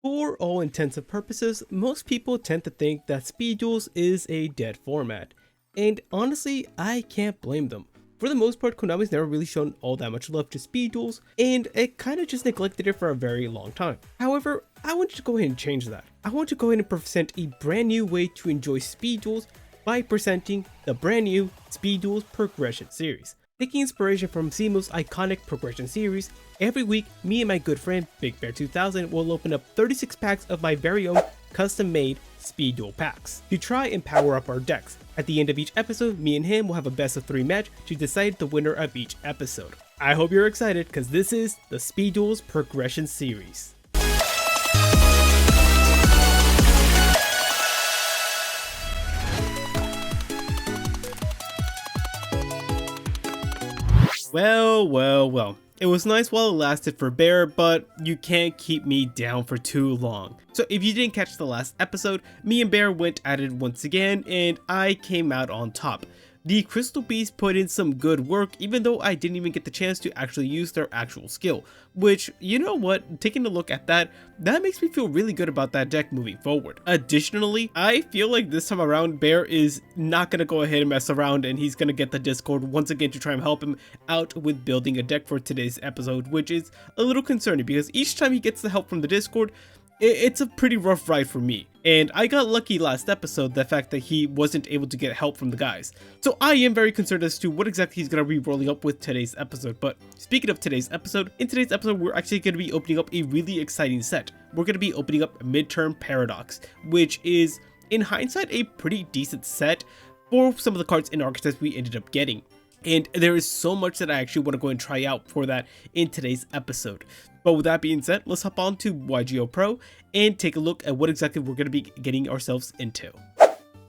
For all intents and purposes, most people tend to think that Speed Duels is a dead format, and honestly, I can't blame them. For the most part, Konami's never really shown all that much love to Speed Duels, and it kinda just neglected it for a very long time. However, I want to go ahead and change that. I want to go ahead and present a brand new way to enjoy Speed Duels by presenting the brand new Speed Duels Progression Series. Taking inspiration from Zemo's iconic Progression Series, every week, me and my good friend Big Bear 2000 will open up 36 packs of my very own custom-made Speed Duel packs to try and power up our decks. At the end of each episode, me and him will have a best of 3 match to decide the winner of each episode. I hope you're excited because this is the Speed Duels Progression Series. Well. It was nice while it lasted for Bear, but you can't keep me down for too long. So if you didn't catch the last episode, me and Bear went at it once again, and I came out on top. The Crystal Beast put in some good work, even though I didn't even get the chance to actually use their actual skill, which, you know what, taking a look at that makes me feel really good about that deck moving forward. Additionally, I feel like this time around, Bear is not going to go ahead and mess around, and he's going to get the Discord once again to try and help him out with building a deck for today's episode, which is a little concerning because each time he gets the help from the Discord, it's a pretty rough ride for me. And I got lucky last episode, the fact that he wasn't able to get help from the guys. So I am very concerned as to what exactly he's going to be rolling up with today's episode. But speaking of today's episode, in today's episode, we're actually going to be opening up a really exciting set. We're going to be opening up MIDTERM Paradox, which is, in hindsight, a pretty decent set for some of the cards and archetypes we ended up getting. And there is so much that I actually want to go and try out for that in today's episode. But with that being said, let's hop on to yugioh Pro and take a look at what exactly we're going to be getting ourselves into.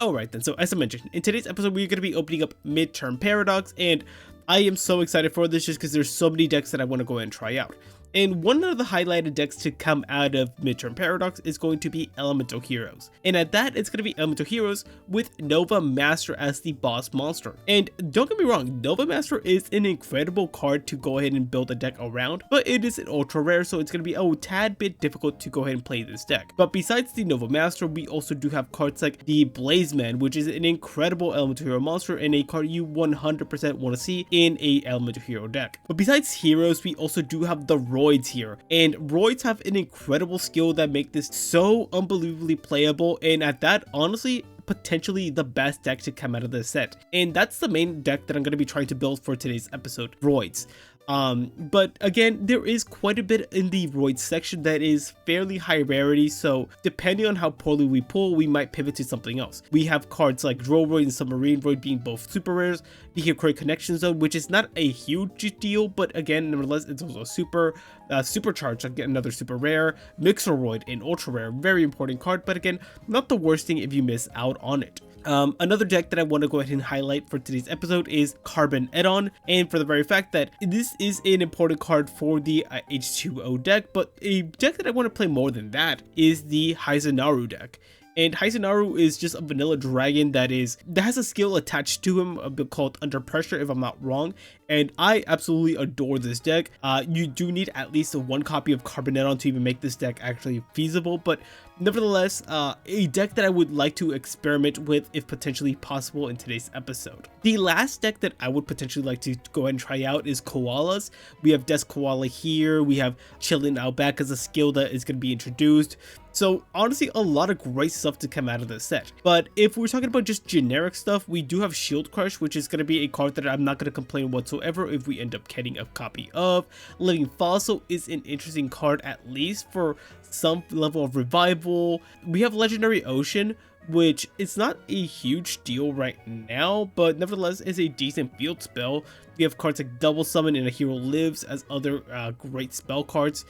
Alright then, so as I mentioned, in today's episode we're going to be opening up MIDTERM Paradox, and I am so excited for this just because there's so many decks that I want to go and try out. And one of the highlighted decks to come out of MIDTERM Paradox is going to be Elemental Heroes. And at that, it's going to be Elemental Heroes with Nova Master as the boss monster. And don't get me wrong, Nova Master is an incredible card to go ahead and build a deck around, but it is an ultra rare, so it's going to be a tad bit difficult to go ahead and play this deck. But besides the Nova Master, we also do have cards like the Blazeman, which is an incredible Elemental Hero monster and a card you 100% want to see in a Elemental Hero deck. But besides heroes, we also do have the Roids here, and Roids have an incredible skill that make this so unbelievably playable, and at that, honestly, potentially the best deck to come out of this set. And that's the main deck that I'm going to be trying to build for today's episode, Roids. But again, there is quite a bit in the Roids section that is fairly high rarity, so depending on how poorly we pull, we might pivot to something else. We have cards like Droid and Submarine Roid being both super rares, the Hikori Connection Zone, which is not a huge deal, but again, nevertheless, it's also super supercharged, again, another super rare, Mixeroid, an ultra rare, very important card, but again, not the worst thing if you miss out on it. Another deck that I want to go ahead and highlight for today's episode is Carbon Edon, and for the very fact that this is an important card for the H2O deck, but a deck that I want to play more than that is the Hyzenaru deck. And Hyzenaru is just a vanilla dragon that has a skill attached to him called Under Pressure, if I'm not wrong, and I absolutely adore this deck. You do need at least one copy of Carbon Edon to even make this deck actually feasible, but nevertheless, a deck that I would like to experiment with if potentially possible in today's episode. The last deck that I would potentially like to go ahead and try out is Koalas. We have Desk Koala here, we have Chillin' Out Back as a skill that is going to be introduced. So honestly, a lot of great stuff to come out of this set. But if we're talking about just generic stuff, we do have Shield Crush, which is going to be a card that I'm not going to complain whatsoever if we end up getting a copy of. Living Fossil is an interesting card, at least for some level of revival. We have Legendary Ocean, which is not a huge deal right now, but nevertheless is a decent field spell. We have cards like Double Summon and A Hero Lives as other great spell cards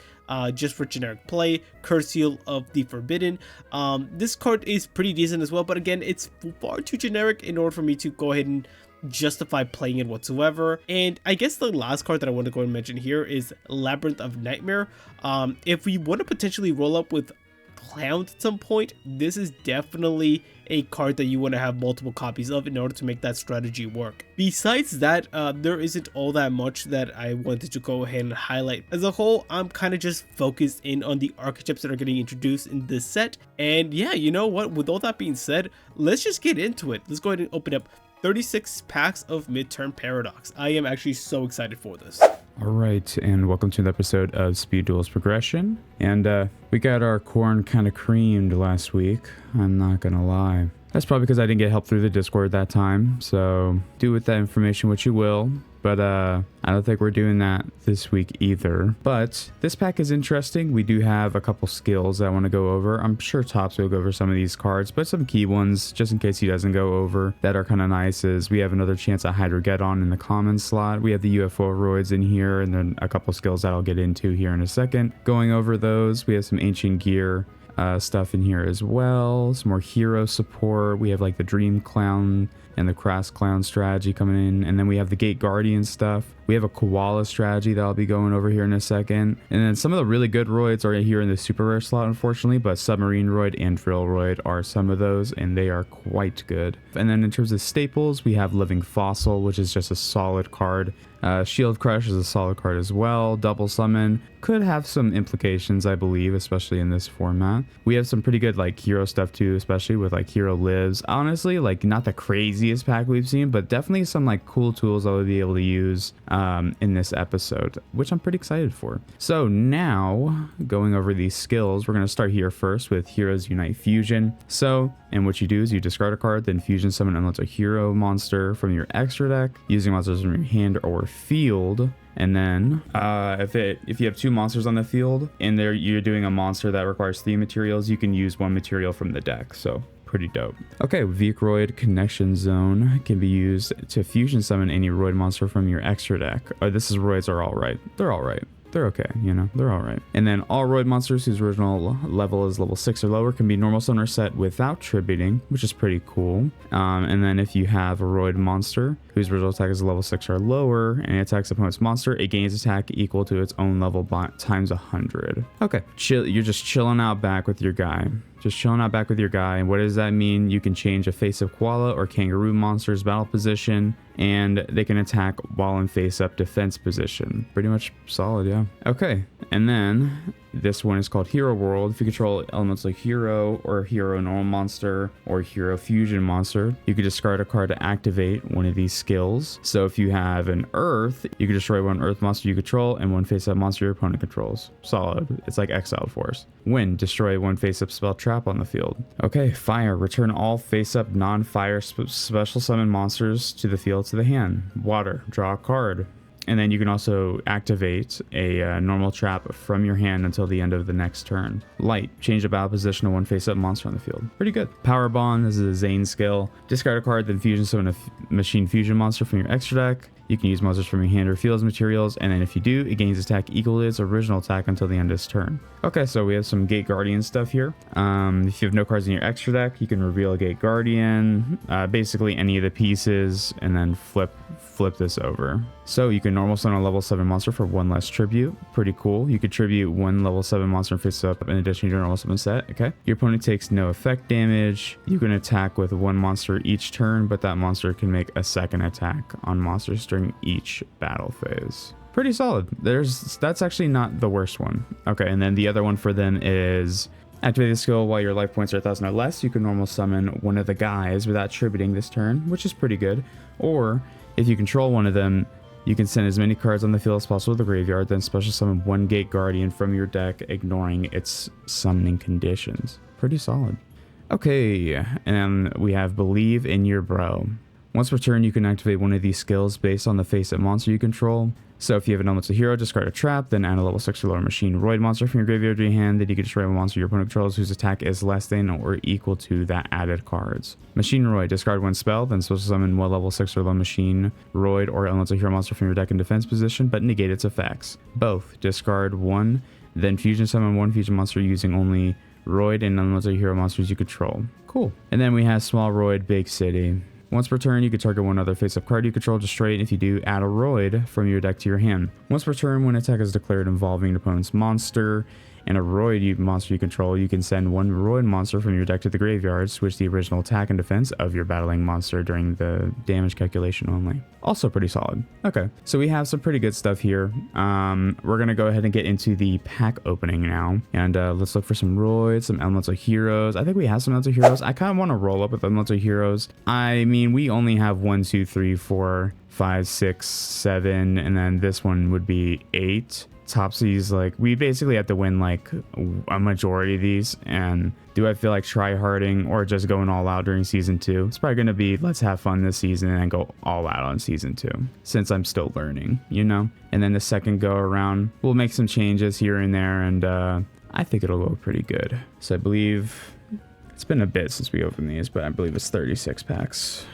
just for generic play. Curse Seal of the Forbidden. This card is pretty decent as well, but again, it's far too generic in order for me to go ahead and justify playing it whatsoever. And I guess the last card that I want to go and mention here is Labyrinth of Nightmare. If we want to potentially roll up with clowns at some point, this is definitely a card that you want to have multiple copies of in order to make that strategy work. Besides that, there isn't all that much that I wanted to go ahead and highlight. As a whole, I'm kind of just focused in on the archetypes that are getting introduced in this set. And yeah, you know what, with all that being said, let's just get into it. Let's go ahead and open up 36 packs of MIDTERM Paradox. I am actually so excited for this. Alright, and welcome to the episode of Duels Progression. And we got our corn kind of creamed last week, I'm not gonna lie. That's probably because I didn't get help through the Discord that time, so do with that information what you will. But I don't think we're doing that this week either. But this pack is interesting. We do have a couple skills that I want to go over. I'm sure Topsy will go over some of these cards, but some key ones, just in case he doesn't go over, that are kind of nice is we have another chance at Hydrogeddon in the common slot. We have the UFO roids in here, and then a couple skills that I'll get into here in a second. Going over those, we have some ancient gear stuff in here as well. Some more hero support. We have like the Dream Clown and the Crass Clown strategy coming in, and then we have the Gate Guardian stuff. We have a Koala strategy that I'll be going over here in a second, and then some of the really good roids are here in the super rare slot, unfortunately, but Submarine Roid and Drill Roid are some of those, and they are quite good. And then in terms of staples, we have Living Fossil, which is just a solid card. Shield Crush is a solid card as well. Double Summon could have some implications, I believe, especially in this format. We have some pretty good like hero stuff too, especially with like Hero Lives. Honestly, like not the craziest pack we've seen, but definitely some like cool tools I would be able to use in this episode, which I'm pretty excited for. So now going over these skills, we're going to start here first with Heroes Unite Fusion. And what you do is you discard a card, then fusion summon another hero monster from your extra deck using monsters from your hand or field. And then if you have two monsters on the field and you're doing a monster that requires 3 materials, you can use 1 material from the deck. So pretty dope. Okay, Vikroid Connection Zone can be used to fusion summon any Roid monster from your extra deck. Roids are all right. They're all right. They're okay, you know, they're all right. And then all Roid monsters whose original level is level 6 or lower can be normal summon or set without tributing, which is pretty cool. And then if you have a Roid monster whose original attack is level 6 or lower and it attacks opponent's monster, it gains attack equal to its own level times 100. Okay, you're just chilling out back with your guy. And what does that mean? You can change a face-up koala or kangaroo monster's battle position, and they can attack while in face-up defense position. Pretty much solid, yeah. Okay, and then this one is called Hero World. If you control elements like Hero or Hero Normal Monster or Hero Fusion Monster, you can discard a card to activate one of these skills. So if you have an Earth, you can destroy 1 Earth monster you control and 1 face-up monster your opponent controls. Solid. It's like Exiled Force. Wind, destroy 1 face-up spell trap on the field. Okay, Fire, return all face-up non-fire special summon monsters to the field to the hand. Water, draw a card. And then you can also activate a normal trap from your hand until the end of the next turn. Light, change the battle position of 1 face-up monster on the field. Pretty good. Power Bond, this is a Zane skill. Discard a card, then fusion summon a machine fusion monster from your extra deck. You can use monsters from your hand or field as materials, and then if you do, it gains attack equal to its original attack until the end of its turn. Okay, so we have some Gate Guardian stuff here. If you have no cards in your extra deck, you can reveal a Gate Guardian, basically any of the pieces, and then flip this over. So you can normal summon a level 7 monster for 1 less tribute. Pretty cool. You could tribute 1 level 7 monster face up in addition to your normal summon set. Okay. Your opponent takes no effect damage. You can attack with 1 monster each turn, but that monster can make a second attack on monsters during each battle phase. Pretty solid. That's actually not the worst one. Okay, and then the other one for them is activate the skill while your life points are 1,000 or less. You can normal summon one of the guys without tributing this turn, which is pretty good. Or if you control one of them, you can send as many cards on the field as possible to the graveyard, then special summon 1 Gate Guardian from your deck, ignoring its summoning conditions. Pretty solid. Okay, and we have Believe in Your Bro. Once per turn, you can activate one of these skills based on the face-up monster you control. So if you have an elemental hero, discard a trap, then add a level 6 or lower machine Roid monster from your graveyard to your hand, then you can destroy a monster your opponent controls whose attack is less than or equal to that added cards. Machine Roid, discard 1 spell, then special summon 1 level 6 or lower machine Roid or elemental hero monster from your deck in defense position, but negate its effects. Both, discard 1, then fusion summon 1 fusion monster using only Roid and elemental hero monsters you control. Cool. And then we have Small Roid, Big City. Once per turn, you can target one other face-up card you control, destroy it. If you do, add a Roid from your deck to your hand. Once per turn, when an attack is declared involving an opponent's monster, and a Roid monster you control, you can send one Roid monster from your deck to the graveyard, switch the original attack and defense of your battling monster during the damage calculation only. Also pretty solid. Okay, so we have some pretty good stuff here. We're gonna go ahead and get into the pack opening now, and let's look for some Roids, some Elemental Heroes. I think we have some Elemental Heroes. I kind of want to roll up with Elemental Heroes. I mean, we only have 1, 2, 3, 4, 5, 6, 7, and then this one would be 8. Topsy's like, we basically have to win like a majority of these. And do I feel like try-harding or just going all out during season 2? It's probably going to be let's have fun this season and then go all out on season 2, since I'm still learning, you know. And then the second go around, we'll make some changes here and there, and I think it'll go pretty good. So I believe it's been a bit since we opened these, but I believe it's 36 packs.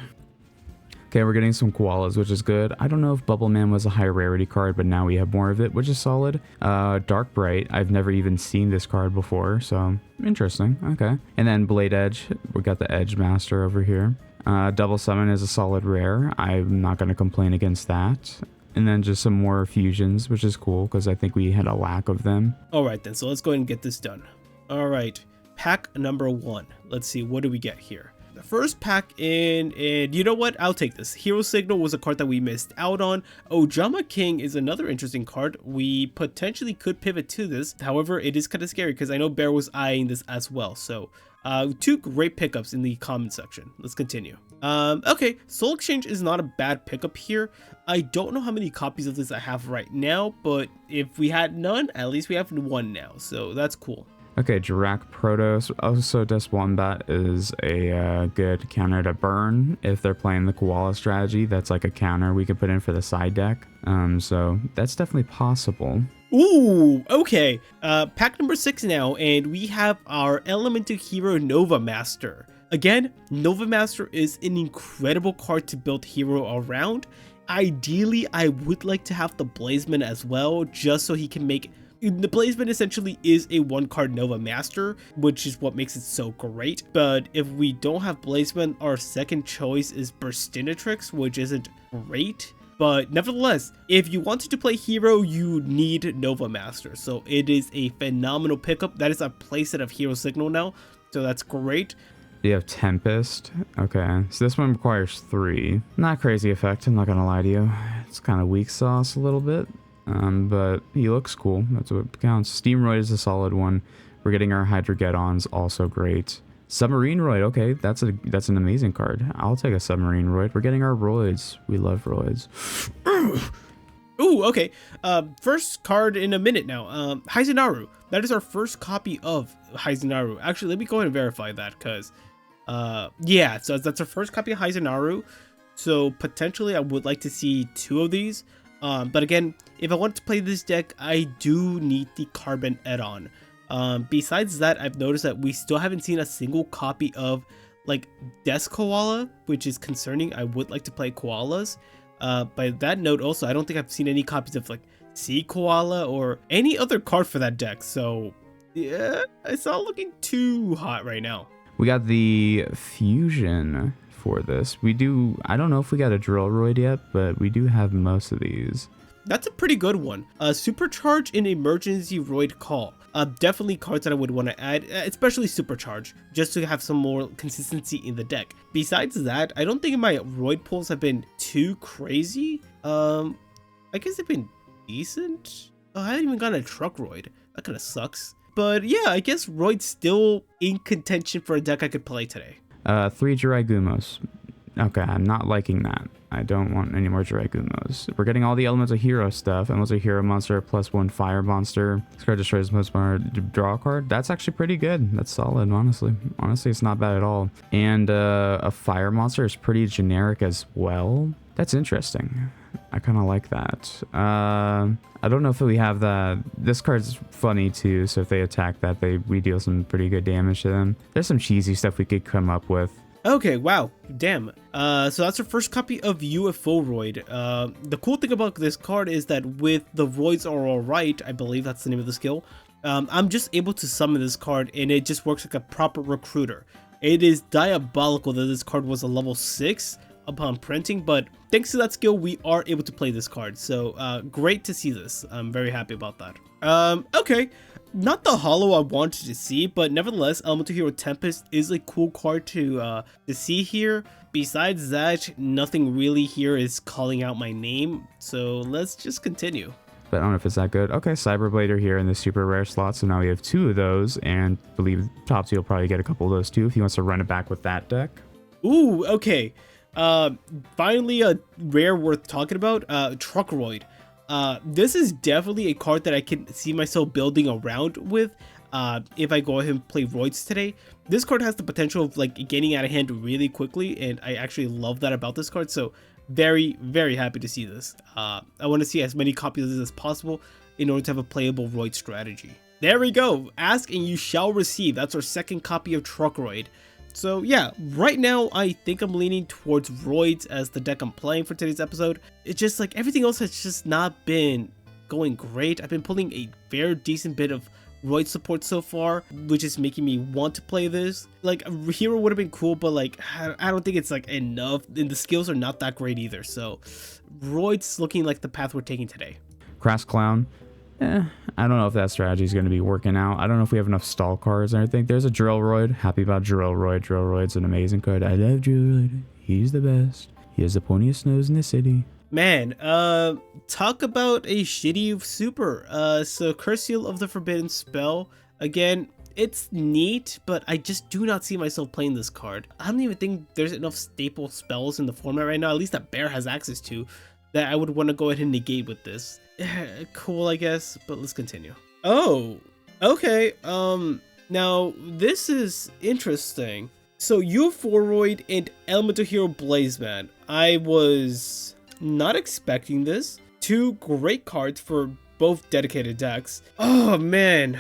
Okay, we're getting some koalas, which is good. I don't know if Bubble Man was a high rarity card, but now we have more of it, which is solid. Dark Bright, I've never even seen this card before, so interesting. Okay. And then Blade Edge, we got the Edge Master over here. Double Summon is a solid rare. I'm not going to complain against that. And then just some more fusions, which is cool because I think we had a lack of them. All right, then. So let's go ahead and get this done. All right. Pack number 1. Let's see. What do we get here? The first pack in, and you know what? I'll take this. Hero Signal was a card that we missed out on. Ojama King is another interesting card. We potentially could pivot to this. However, it is kind of scary because I know Bear was eyeing this as well. So 2 great pickups in the comment section. Let's continue. Okay, Soul Exchange is not a bad pickup here. I don't know how many copies of this I have right now, but if we had none, at least we have 1 now. So that's cool. Okay, Dirac Protos. Also, Des Wombat is a good counter to burn. If they're playing the Koala strategy, that's like a counter we could put in for the side deck. So that's definitely possible. Ooh, okay. Pack number 6 now, and we have our Elemental Hero Nova Master. Again, Nova Master is an incredible card to build hero around. Ideally, I would like to have the Blazeman as well, just so he can make... The Blazeman essentially is a 1-card Nova Master, which is what makes it so great. But if we don't have Blazeman, our second choice is Burstinatrix, which isn't great. But nevertheless, if you wanted to play hero, you need Nova Master. So it is a phenomenal pickup. That is a playset of Hero Signal now, so that's great. You have Tempest. Okay, so this one requires 3. Not crazy effect, I'm not gonna lie to you. It's kind of weak sauce a little bit. But he looks cool. That's what counts. Steamroid is a solid one. We're getting our Hydrogeddons, also great. Submarine Roid, okay, that's an amazing card. I'll take a Submarine Roid. We're getting our Roids. We love Roids. Ooh, okay. First card in a minute now. Hyzenaru. That is our first copy of Hyzenaru. Actually, let me go ahead and verify that, because yeah, so that's our first copy of Hyzenaru. So potentially I would like to see 2 of these. But again, if I want to play this deck, I do need the Carbon Add-on. Besides that, I've noticed that we still haven't seen a single copy of like Death Koala, which is concerning. I would like to play Koalas. By that note also, I don't think I've seen any copies of like Sea Koala or any other card for that deck. So yeah, it's not looking too hot right now. We got the Fusion for this. We do, I don't know if we got a Drillroid yet, but we do have most of these. That's a pretty good one. Supercharge in Emergency Roid Call. Definitely cards that I would want to add, especially Supercharge, just to have some more consistency in the deck. Besides that, I don't think my Roid pulls have been too crazy. I guess they've been decent. Oh, I haven't even gotten a Truck Roid. That kind of sucks. But yeah, I guess Roid's still in contention for a deck I could play today. 3 Jiraigumos. Okay, I'm not liking that. I don't want any more Jiraigumos. We're getting all the Elemental Hero stuff. Elemental Hero monster +1 fire monster. This card destroys most power. Draw a card. That's actually pretty good. That's solid, honestly. Honestly, it's not bad at all. And a fire monster is pretty generic as well. That's interesting. I kind of like that. I don't know if we have that. This card's funny too, so if they attack that, we deal some pretty good damage to them. There's some cheesy stuff we could come up with. Okay, wow, damn. So that's our first copy of UFO Roid. The cool thing about this card is that with the Roids Are Alright, I believe that's the name of the skill, I'm just able to summon this card and it just works like a proper recruiter. It is diabolical that this card was a level 6 upon printing, but thanks to that skill, we are able to play this card. So great to see this. I'm very happy about that. Okay, not the holo I wanted to see, but nevertheless, Elemental Hero Tempest is a cool card to see here. Besides that, nothing really here is calling out my name, so let's just continue. But I don't know if it's that good. Okay, Cyberblader here in the super rare slot, so now we have 2 of those, and I believe Topsy will probably get a couple of those too if he wants to run it back with that deck. Ooh, okay. Finally a rare worth talking about, Truckroid. This is definitely a card that I can see myself building around with if I go ahead and play Roids today. This card has the potential of like getting out of hand really quickly, and I actually love that about this card, so very, very happy to see this. I want to see as many copies of this as possible in order to have a playable Roid strategy. There we go. Ask and you shall receive. That's our second copy of Truckroid. So yeah, right now I think I'm leaning towards Roids as the deck I'm playing for today's episode. It's just like everything else has just not been going great. I've been pulling a very decent bit of Roid support so far, which is making me want to play this. Like a hero would have been cool, but like I don't think it's like enough, and the skills are not that great either. So Roid's looking like the path we're taking today. Crass Clown. I don't know if that strategy is going to be working out. I don't know if we have enough stall cards and everything. There's a Drillroid. Happy about Drillroid. Drillroid's an amazing card. I love Drillroid. He's the best. He has the pointiest nose in the city. Man, talk about a shitty super. So Curse Seal of the Forbidden Spell. Again, it's neat, but I just do not see myself playing this card. I don't even think there's enough staple spells in the format right now, at least that Bear has access to, that I would want to go ahead and negate with this. Cool, I guess, but let's continue. Oh, okay. Now this is interesting. So Euphoroid and Elemental Hero Blazeman. I was not expecting this. 2 great cards for both dedicated decks. Oh man,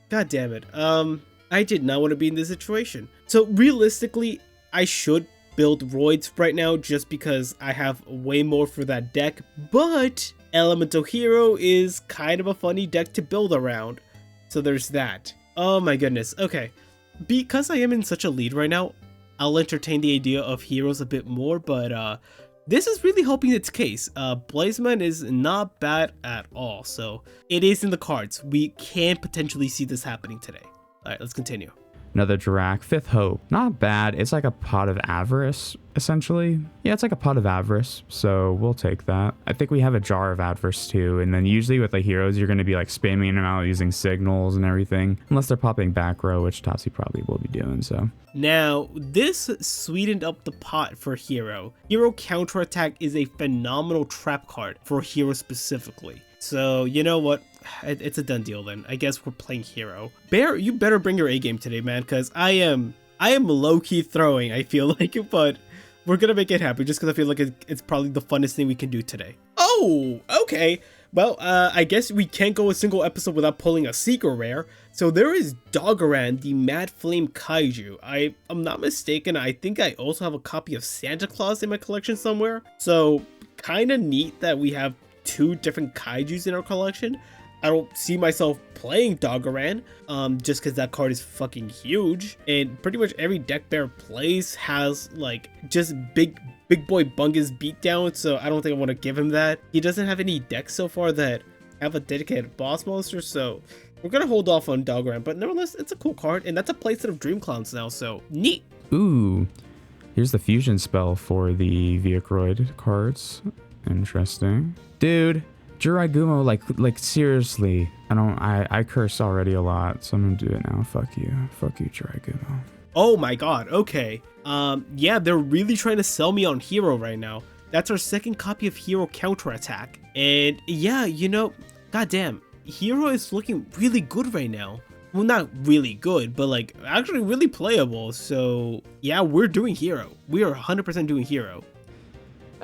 god damn it. I did not want to be in this situation. So realistically, I should build Roids right now just because I have way more for that deck, but Elemental Hero is kind of a funny deck to build around, so there's that. Oh my goodness. Okay, because I am in such a lead right now, I'll entertain the idea of heroes a bit more, but this is really helping its case. Blazeman is not bad at all, so it is in the cards. We can potentially see this happening today. Alright, let's continue. Another Dirac, 5th Hope. Not bad. It's like a Pot of Avarice, essentially. Yeah, it's like a Pot of Avarice, so we'll take that. I think we have a Jar of Avarice too, and then usually with the heroes, you're going to be like spamming them out using signals and everything, unless they're popping back row, which Topsy probably will be doing, so. Now, this sweetened up the pot for Hero. Hero Counterattack is a phenomenal trap card for Hero specifically. So, you know what? It's a done deal then. I guess we're playing Hero. Bear, you better bring your A game today, man, because I am low-key throwing, I feel like, but we're gonna make it happen just because I feel like it's probably the funnest thing we can do today. Oh, okay. Well, I guess we can't go a single episode without pulling a secret rare. So there is Doggeran, the Mad Flame Kaiju. I'm not mistaken, I think I also have a copy of Santa Claus in my collection somewhere. So kind of neat that we have 2 different Kaijus in our collection. I don't see myself playing Doggeran, just because that card is fucking huge. And pretty much every deck Bear plays has like just big boy Bungus beatdown, so I don't think I want to give him that. He doesn't have any decks so far that have a dedicated boss monster, so we're gonna hold off on Doggeran, but nevertheless, it's a cool card, and that's a playset of Dream Clowns now, so neat. Ooh, here's the fusion spell for the Vehicroid cards. Interesting. Dude, Jiraigumo, like seriously, I curse already a lot, so I'm gonna do it now. Fuck you, Jiraigumo. Oh my god, okay. Yeah, they're really trying to sell me on Hero right now. That's our second copy of Hero Counterattack. And yeah, you know, goddamn, Hero is looking really good right now. Well, not really good, but like actually really playable. So yeah, we're doing Hero. We are 100% doing Hero.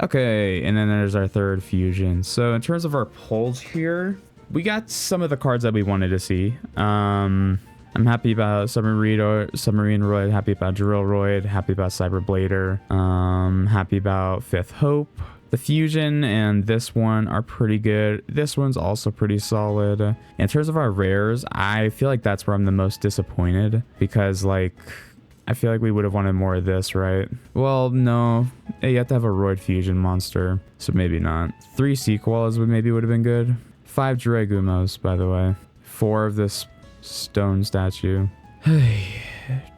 Okay, and then there's our third fusion. So in terms of our pulls here, we got some of the cards that we wanted to see. I'm happy about Submarine Roid, happy about Drillroid, happy about Cyberblader, happy about 5th Hope. The fusion and this one are pretty good. This one's also pretty solid. In terms of our rares, I feel like that's where I'm the most disappointed, because like I feel like we would have wanted more of this, right? Well, no. You have to have a Roid Fusion monster, so maybe not. 3 Sequels maybe would have been good. 5 Jiraigumos, by the way. 4 of this Stone statue.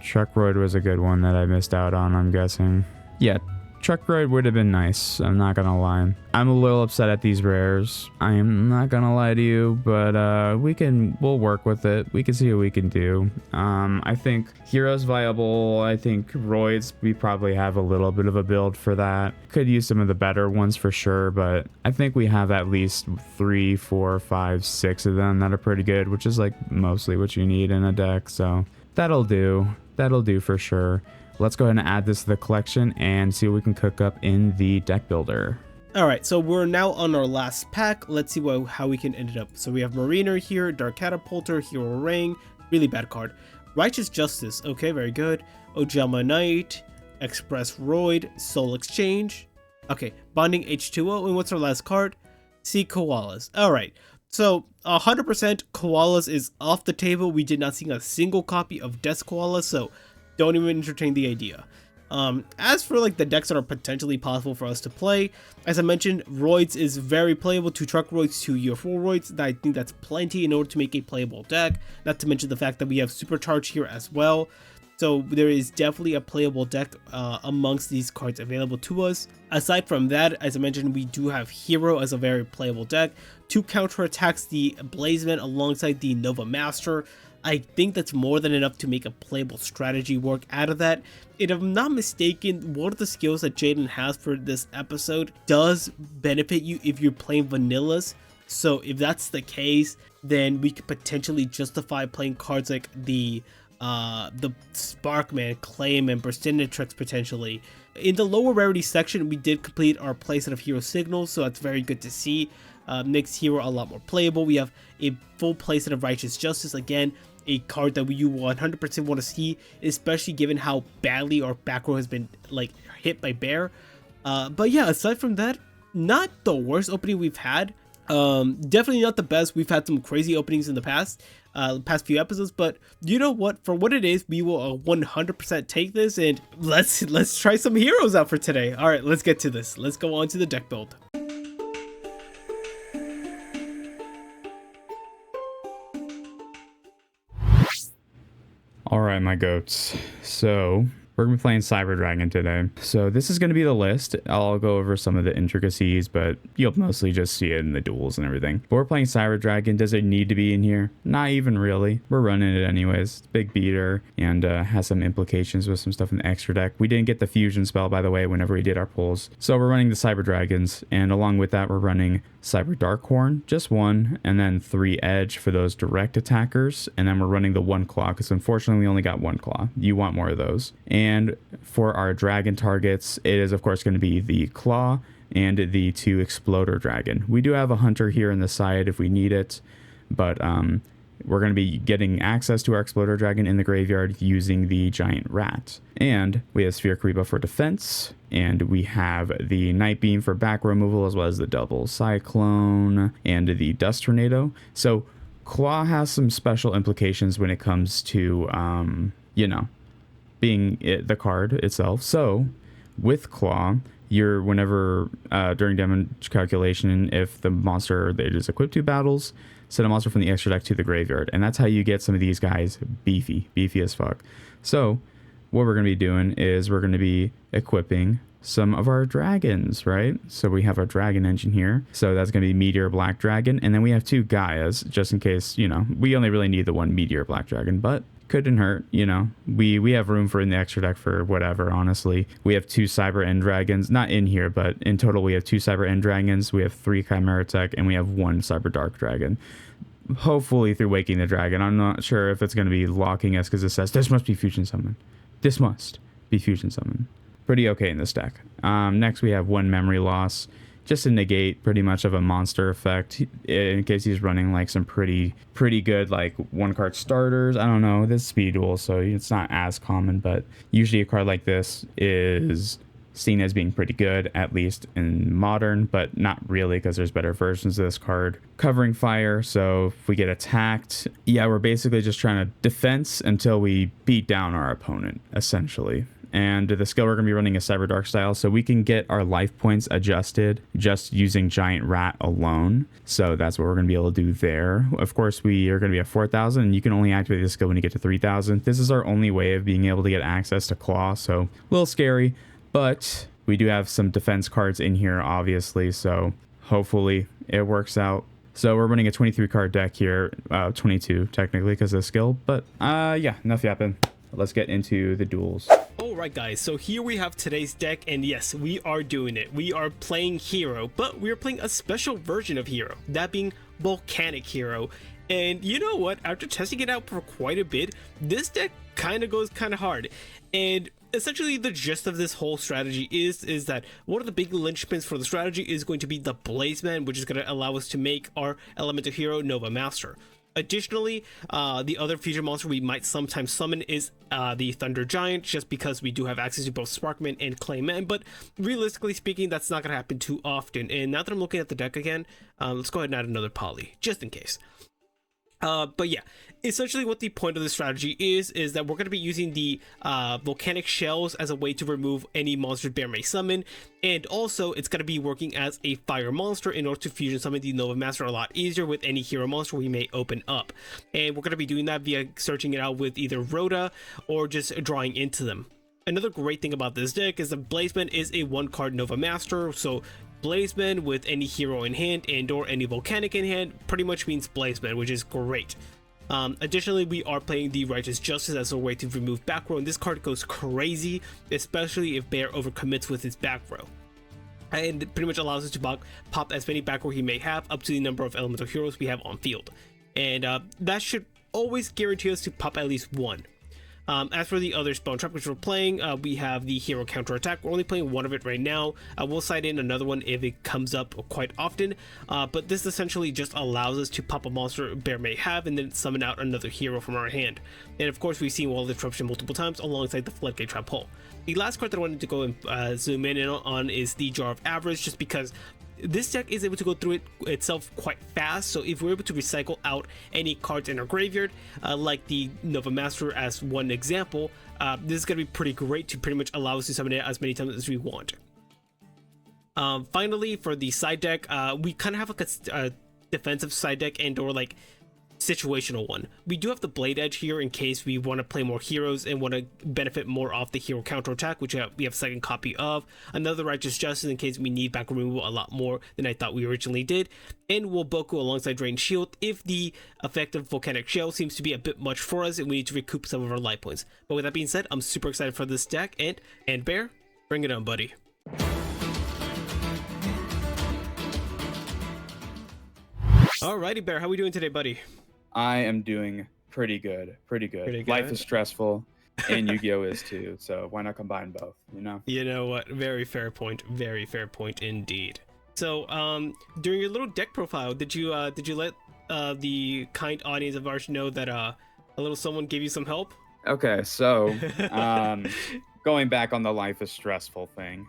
Truckroid was a good one that I missed out on, I'm guessing. Yeah, Truckroid would have been nice, I'm not gonna lie. I'm a little upset at these rares. I am not gonna lie to you, but we'll work with it. We can see what we can do. I think Hero's viable. I think Roids, we probably have a little bit of a build for that. Could use some of the better ones for sure, but I think we have at least 3, 4, 5, 6 of them that are pretty good, which is like mostly what you need in a deck, so that'll do. That'll do for sure. Let's go ahead and add this to the collection and see what we can cook up in the deck builder. Alright, so we're now on our last pack. Let's see how we can end it up. So we have Mariner here, Dark Catapulter, Hero Ring, really bad card. Righteous Justice, okay, very good. Ojama Knight, Express Roid, Soul Exchange. Okay, Bonding H2O, and what's our last card? Sea Koalas. Alright, so 100% Koalas is off the table. We did not see a single copy of Death Koala, so don't even entertain the idea. As for like the decks that are potentially possible for us to play, as I mentioned, Roids is very playable. 2 Truck Roids, 2 UFO Roids. I think that's plenty in order to make a playable deck. Not to mention the fact that we have Supercharge here as well. So there is definitely a playable deck amongst these cards available to us. Aside from that, as I mentioned, we do have Hero as a very playable deck. 2 counterattacks, the Blazeman alongside the Nova Master. I think that's more than enough to make a playable strategy work out of that. If I'm not mistaken, one of the skills that Jaden has for this episode does benefit you if you're playing vanillas. So if that's the case, then we could potentially justify playing cards like the Sparkman, Claim, and Burstinatrix potentially. In the lower rarity section, we did complete our playset of Hero Signals, so that's very good to see. Makes Hero a lot more playable. We have a full playset of Righteous Justice, again, a card that you 100% want to see, especially given how badly our back row has been like hit by Bear. But yeah, aside from that, not the worst opening we've had. Definitely not the best. We've had some crazy openings in the past few episodes, but you know what? For what it is, we will 100% take this, and let's try some heroes out for today. All right, let's get to this. Let's go on to the deck build. Alright, my goats. So, we're going to be playing Cyber Dragon today. So, this is going to be the list. I'll go over some of the intricacies, but you'll mostly just see it in the duels and everything. But we're playing Cyber Dragon. Does it need to be in here? Not even really. We're running it anyways. It's a big beater and has some implications with some stuff in the extra deck. We didn't get the fusion spell, by the way, whenever we did our pulls. So, we're running the Cyber Dragons, and along with that, we're running Cyber Darkhorn, just 1, and then 3 Edge for those direct attackers, and then we're running the 1 Claw, because unfortunately we only got 1 Claw. You want more of those. And for our dragon targets, it is of course going to be the Claw and the 2 Exploder Dragon. We do have a Hunter here in the side if we need it, but we're going to be getting access to our Exploder Dragon in the graveyard using the Giant Rat. And we have Sphere Kariba for defense, and we have the Night Beam for back removal, as well as the double Cyclone and the Dust Tornado. So Claw has some special implications when it comes to, you know, being the card itself. So with Claw, you're whenever during damage calculation, if the monster it is equipped to battles, send a monster from the extra deck to the graveyard, and that's how you get some of these guys beefy as fuck. So what we're going to be doing is we're going to be equipping some of our dragons, right? So we have our dragon engine here, so that's going to be Meteor Black Dragon, and then we have 2 Gaias, just in case, you know, we only really need the 1 Meteor Black Dragon, but couldn't hurt, you know. We have room for in the extra deck for whatever, honestly. We have 2 Cyber End Dragons, not in here, but in total we have 2 Cyber End Dragons, we have 3 Chimera Tech, and we have 1 Cyber Dark Dragon. Hopefully through Waking the Dragon. I'm not sure if it's going to be locking us because it says this must be Fusion Summon. This must be Fusion Summon. Pretty okay in this deck. Next we have 1 Memory Loss, just to negate pretty much of a monster effect in case he's running like some pretty good like 1 card starters. I don't know, this is SpeedDuel, so it's not as common, but usually a card like this is seen as being pretty good, at least in Modern, but not really because there's better versions of this card. Covering Fire, so if we get attacked, yeah, we're basically just trying to defense until we beat down our opponent, essentially. and the skill we're going to be running is Cyber Dark style, so we can get our life points adjusted just using Giant Rat alone. So that's what we're going to be able to do there. Of course, we are going to be at 4,000, and you can only activate the skill when you get to 3,000. This is our only way of being able to get access to Claw, so a little scary, but we do have some defense cards in here, obviously, so hopefully it works out. So we're running a 23 card deck here, 22 technically because of the skill, but yeah, enough yapping. Let's get into the duels. Alright guys, so here we have today's deck, and yes, we are doing it. We are playing Hero, but we are playing a special version of Hero, that being Volcanic Hero. And you know what, after testing it out for quite a bit, this deck kind of goes kind of hard. And essentially the gist of this whole strategy is that one of the big linchpins for the strategy is going to be the Blazeman, which is going to allow us to make our elemental hero Nova Master. Additionally, the other future monster we might sometimes summon is the Thunder Giant, just because we do have access to both Sparkman and Clayman, but realistically speaking, that's not going to happen too often. And now that I'm looking at the deck again, let's go ahead and add another Poly, just in case. But yeah, essentially what the point of the strategy is that we're going to be using the volcanic shells as a way to remove any monster Bear may summon, and also it's going to be working as a fire monster in order to fusion summon the Nova Master a lot easier with any hero monster we may open up. And we're going to be doing that via searching it out with either Rhoda or just drawing into them. Another great thing about this deck is that Blazeman is a 1-card Nova Master, so Blazeman with any hero in hand and or any volcanic in hand pretty much means Blazeman, which is great. Additionally, we are playing the Righteous Justice as a way to remove back row, and this card goes crazy, especially if Bear overcommits with his back row. And it pretty much allows us to pop as many back row he may have up to the number of elemental heroes we have on field. And that should always guarantee us to pop at least one. As for the other Spawn Trap which we're playing, we have the Hero Counter Attack. We're only playing one of it right now. We'll side in another one if it comes up quite often, but this essentially just allows us to pop a monster Bear may have and then summon out another hero from our hand. And of course, we've seen Wall of Disruption multiple times alongside the Floodgate Trap Hole. The last card that I wanted to go and zoom in on is the Jar of Average, just because this deck is able to go through it itself quite fast, so if we're able to recycle out any cards in our graveyard, like the Nova Master as one example, this is going to be pretty great to pretty much allow us to summon it as many times as we want. Finally, for the side deck, we kind of have like a defensive side deck and or like situational one. We do have the Blade Edge here in case we want to play more heroes and want to benefit more off the hero counter attack, which we have a second copy of. Another Righteous Justice in case we need back removal a lot more than I thought we originally did, and Woboku alongside Drain Shield if the effective Volcanic Shell seems to be a bit much for us and we need to recoup some of our life points. But with that being said, I'm super excited for this deck, and Bear, bring it on, buddy. Alrighty, Bear, how we doing today, buddy? I am doing pretty good. Life is stressful, and Yu-Gi-Oh is too, so why not combine both, you know? You know what? Very fair point indeed. So, during your little deck profile, did you let the kind audience of ours know that a little someone gave you some help? Okay, so, going back on the life is stressful thing,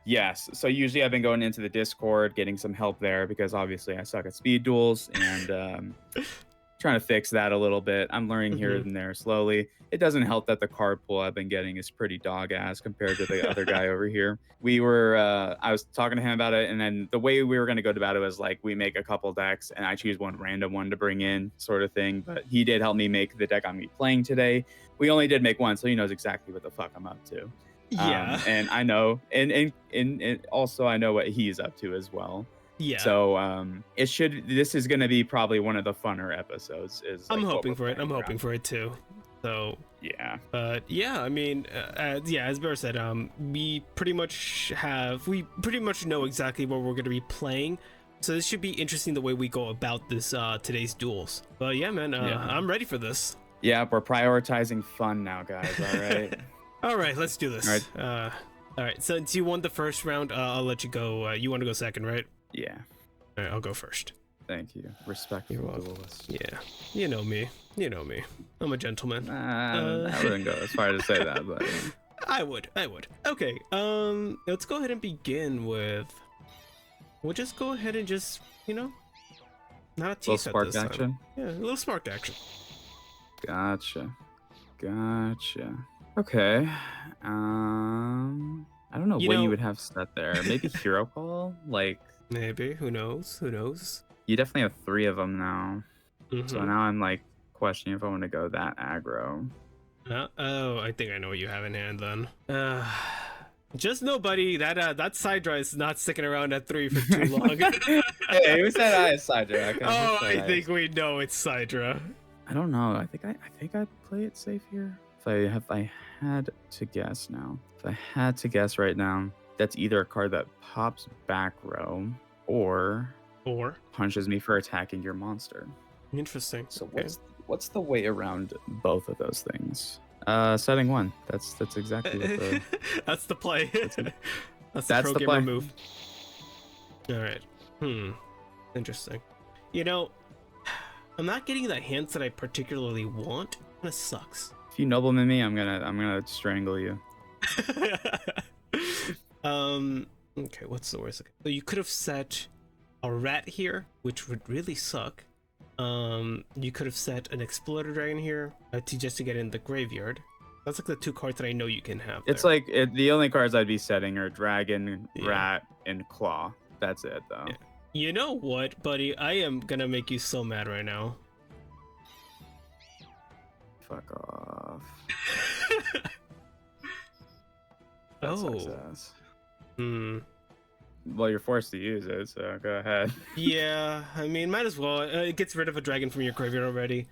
yes, so usually I've been going into the Discord, getting some help there because obviously I suck at speed duels and trying to fix that a little bit. I'm learning here and there slowly. It doesn't help that the card pool I've been getting is pretty dog ass compared to the other guy over here. I was talking to him about it, and then the way we were going to go about it was like we make a couple decks and I choose one random one to bring in sort of thing. But he did help me make the deck I'm going to be playing today. We only did make one, so he knows exactly what the fuck I'm up to. Yeah, and I know, and also I know what he's up to as well. Yeah. So this is going to be probably one of the funner episodes. I'm hoping for it. I'm hoping for it too. So yeah. Yeah, I mean, yeah, as Bear said, we pretty much know exactly what we're going to be playing. So this should be interesting the way we go about this today's duels. But yeah, man, I'm ready for this. Yeah, we're prioritizing fun now, guys. All right. All right, let's do this. All right, since you won the first round, I'll let you go. You want to go second, right? Yeah. All right, I'll go first. Thank you. Respectful duelist. Yeah, you know me. I'm a gentleman. I wouldn't go as far as to say that, but I would. Okay, let's go ahead and begin with. We'll just go ahead and just, not tease a little spark action. Yeah, a little spark action. Gotcha. Okay. I don't know You what you know, would have set there. Maybe hero call? Like, maybe. Who knows? Who knows? you definitely have 3 of them now. So Mm-hmm. now I'm like questioning if I want to go that aggro. Oh, I think I know what you have in hand then. Just know, buddy, that Sidra is not sticking around at 3 for too long. Hey, who said I had Sidra? Oh, I think we know it's Sidra. I don't know. I think I'd play it safe here. If I had to guess now. If I had to guess right now, that's either a card that pops back row or Or punches me for attacking your monster. interesting. So Okay. what's the way around both of those things? Setting 1. That's exactly what the That's the play. That's the That's pro the gamer play. move. All right. Interesting. You know, I'm not getting the hints that I particularly want. Kinda sucks. If you nobleman me, I'm gonna strangle you. Okay, what's the worst? So you could have set a rat here, which would really suck. You could have set an exploder dragon here to get in the graveyard. That's like the 2 cards that I know you can have. It's there. like the only cards I'd be setting are dragon, Yeah. rat, and claw. That's it though. Yeah. You know what, buddy? I am gonna make you so mad right now. Fuck off. Oh. Success. Well, you're forced to use it, so go ahead. Yeah, I mean, might as well. It gets rid of a dragon from your graveyard already.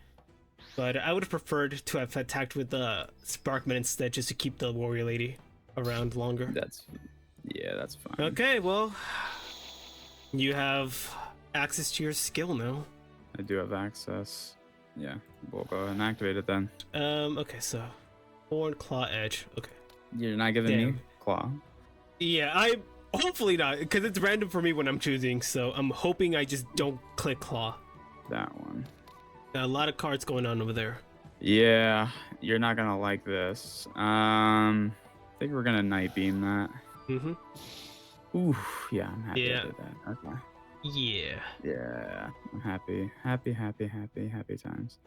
But I would have preferred to have attacked with the Sparkman instead, just to keep the warrior lady around longer. That's fine. Okay, well, you have access to your skill now. I do have access. Yeah, we'll go ahead and activate it then. Okay, so Horn, Claw, Edge. Okay. You're not giving me claw. Yeah, I hopefully not, because it's random for me when I'm choosing. So I'm hoping I just don't click Claw. That one. Got a lot of cards going on over there. Yeah, you're not gonna like this. I think we're gonna Night Beam that. Ooh, yeah, I'm happy I did that. Okay. Yeah. Yeah, I'm happy. Happy times.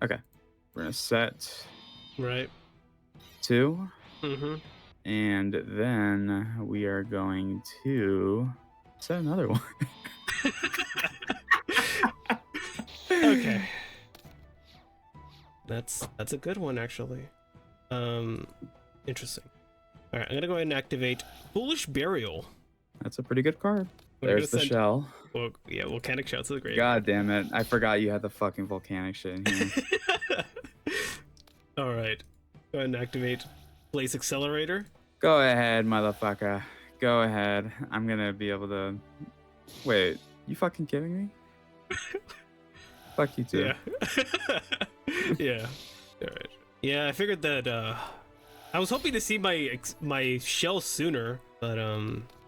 Okay, we're gonna set Right. 2. And then we are going to set another one. Okay. That's a good one actually. Interesting. All right, I'm gonna go ahead and activate Foolish Burial. That's a pretty good card. We're There's the shell. Well, yeah, Volcanic Shell to the grave. God damn it! I forgot you had the fucking volcanic shit in here. All right, go ahead and activate Blaze Accelerator. Go ahead, motherfucker. Go ahead. I'm gonna be able to. Wait, you fucking kidding me? Fuck you too. Yeah. Yeah. All right. Yeah, I figured that. I was hoping to see my shell sooner, but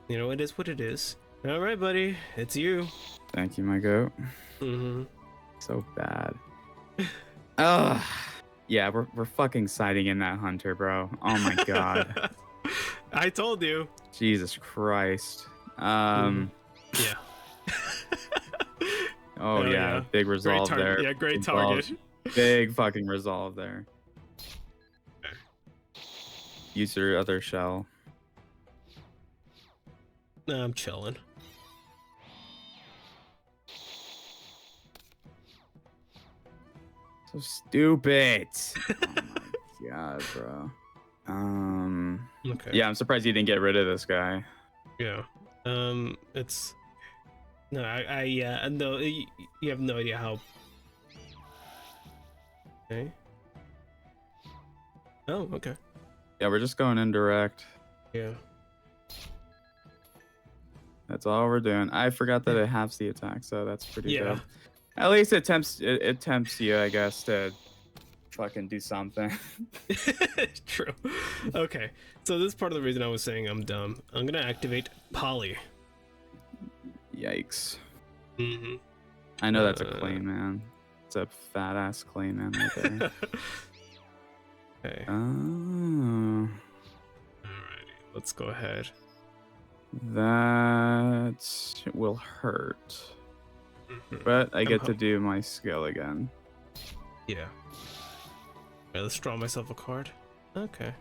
you know, it is what it is. All right, buddy, it's you. Thank you, my goat. So bad. Ugh. Yeah, we're fucking sighting in that hunter, bro. Oh my god. I told you. Jesus Christ. Yeah. Oh yeah, big resolve there. Yeah, great target. Big fucking resolve there. Use your other shell. Nah, I'm chilling. So stupid. Oh my god, bro. Okay. Yeah, I'm surprised you didn't get rid of this guy. Yeah. It's no, I no, you have no idea how. Okay. Oh, okay. Yeah, we're just going indirect. Yeah. That's all we're doing. I forgot that it halves the attack, so that's pretty Yeah. good. At least it tempts you, I guess, to fucking do something. True. Okay. So this is part of the reason I was saying I'm dumb. I'm gonna activate Poly. Yikes. Mm-hmm. I know that's a claim, man. It's a fat ass claim, man, right there. Okay. Oh. Alrighty. Let's go ahead. That will hurt. But I get to do my skill again. Yeah. Alright, let's draw myself a card. Okay.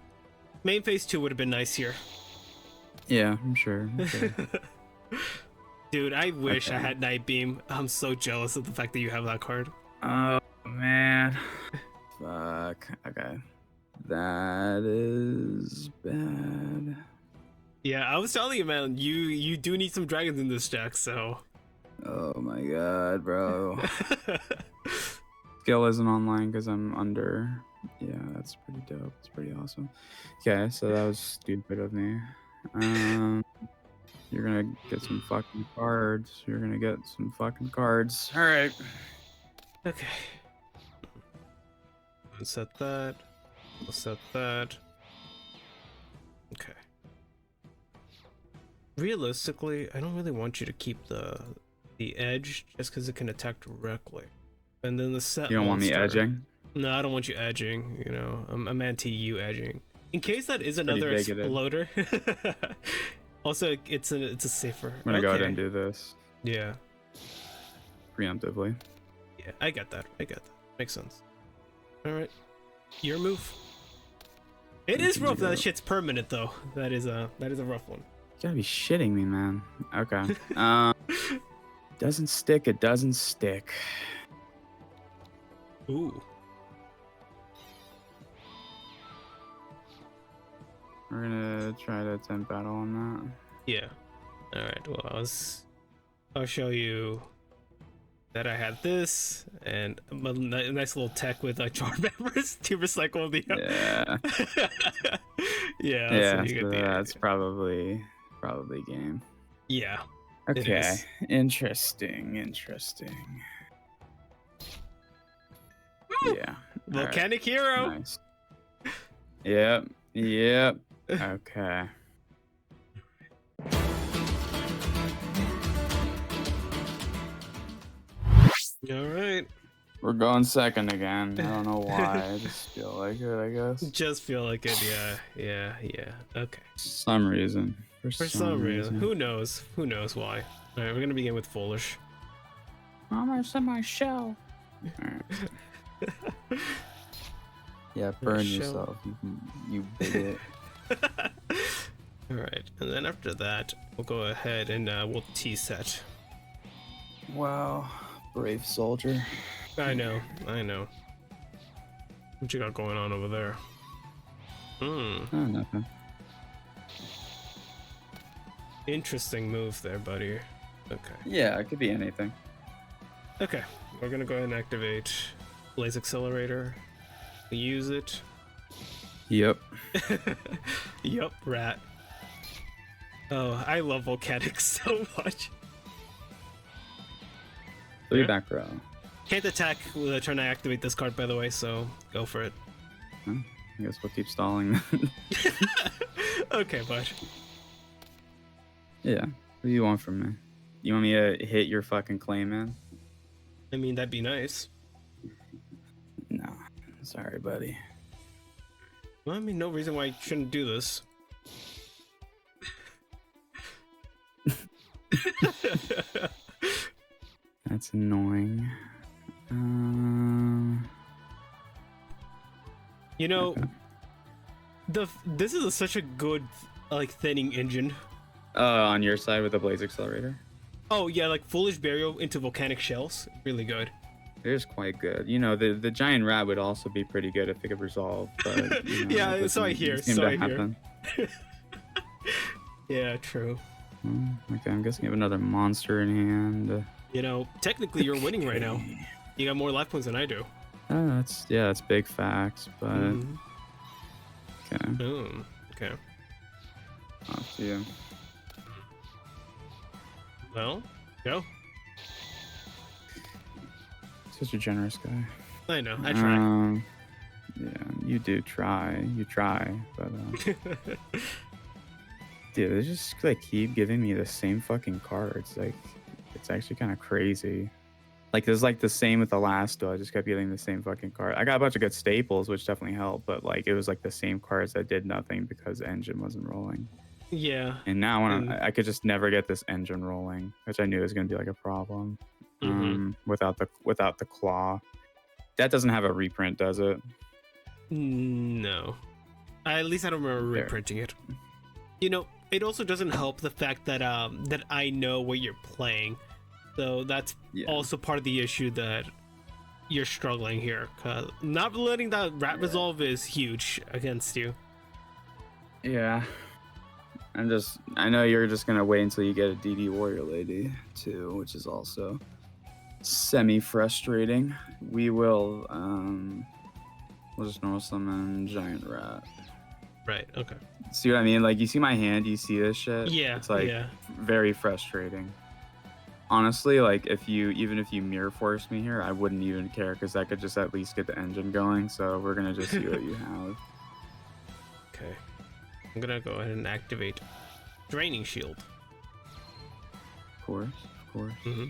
Main phase 2 would have been nice here. Yeah, I'm sure. Dude, I wish I Okay. had Night Beam. I'm so jealous of the fact that you have that card. Oh man. Fuck. Okay. That is bad. Yeah, I was telling you, man, you do need some dragons in this deck, so. Oh my god, bro. Skill isn't online because I'm under. Yeah, that's pretty dope. It's pretty awesome. Okay, so that was stupid of me. You're gonna get some fucking cards. You're gonna get some fucking cards. All right. Okay. Let's set that. We'll set that. Okay. Realistically, I don't really want you to keep the edge just because it can attack directly. And then the set. You don't want me monster- edging? No, I don't want you edging. You know, I'm anti you edging. In case that is another bigoted. exploder. Also, it's a safer. I'm gonna go ahead and do this Yeah. preemptively. Yeah, I get that. Makes sense. All right, your move. It is rough. That shit's permanent though. That is a rough one. You gotta be shitting me, man. Okay. Doesn't stick. It doesn't stick. Ooh. We're gonna try to attempt battle on Yeah. All right. Well, I'll show you that I had this and a nice little tech with charm members to recycle the. that. Yeah. Yeah. Yeah. So you So get the that's idea. probably game. Yeah. Okay. is. Interesting. Yeah. Volcanic hero. Nice. Yep. Okay. All right. We're going second again. I don't know why. I just feel like it, I guess. Just feel like it. Yeah. Okay. For some reason. For some reason. Who knows? Who knows why? All right. We're gonna begin with foolish. I'm gonna send my shell. Right. Yeah, burn yourself, you bigot. All right, and then after that, we'll go ahead and we'll T-set. Wow, brave soldier. I know. What you got going on over there? Oh, nothing. Interesting move there, buddy. Okay. Yeah, it could be anything. Okay, we're gonna go ahead and activate Blaze Accelerator. Use it. Yep. Yup, rat. Oh, I love volcanics so much. Three back row. Can't attack with a turn I activate this card, by the way, so go for it. Huh? I guess we'll keep stalling. Okay, bud. Yeah. What do you want from me? You want me to hit your fucking claim, man? I mean, that'd be nice. No. Sorry, buddy. Well, I mean, no reason why I shouldn't do this. That's annoying. You know, Okay. this is such a good thinning engine. On your side with the Blaze Accelerator? Oh yeah, like Foolish Burial into Volcanic Shells, really good. It is quite good. You know, the giant rat would also be pretty good if it could resolve. But, you know, Yeah, it so I doesn't hear. seem So to I hear. happen. Yeah, true. Okay, I'm guessing you have another monster in hand. You know, technically you're winning right now. You got more life points than I do. That's big facts, but Mhm. okay. Oh, okay. Off to you. Well, go. Such a generous guy. I know. I try. Yeah, you do try. You try, but dude, they just keep giving me the same fucking cards. Like, it's actually kind of crazy. Like, there's the same with the last duel. I just kept getting the same fucking card. I got a bunch of good staples, which definitely helped, but it was the same cards that did nothing because engine wasn't rolling. Yeah. And now I could just never get this engine rolling, which I knew was gonna be a problem. Without the claw. That doesn't have a reprint, does it? No. At least I don't remember There. reprinting it. You know, it also doesn't help the fact that that I know what you're playing, so that's also part of the issue that you're struggling here. Cause not letting that rat resolve is huge against you. Yeah. I know you're just gonna wait until you get a DD Warrior Lady too, which is also semi-frustrating. We'll just normal summon Giant Rat. Right, okay. See what I mean? Like, you see my hand, you see this shit? Yeah, it's like yeah. very frustrating. Honestly, like, even if you mirror force me here, I wouldn't even care, because that could just at least get the engine going. So we're gonna just see what you have. Okay, I'm gonna go ahead and activate Draining Shield. Of course. Mm-hmm.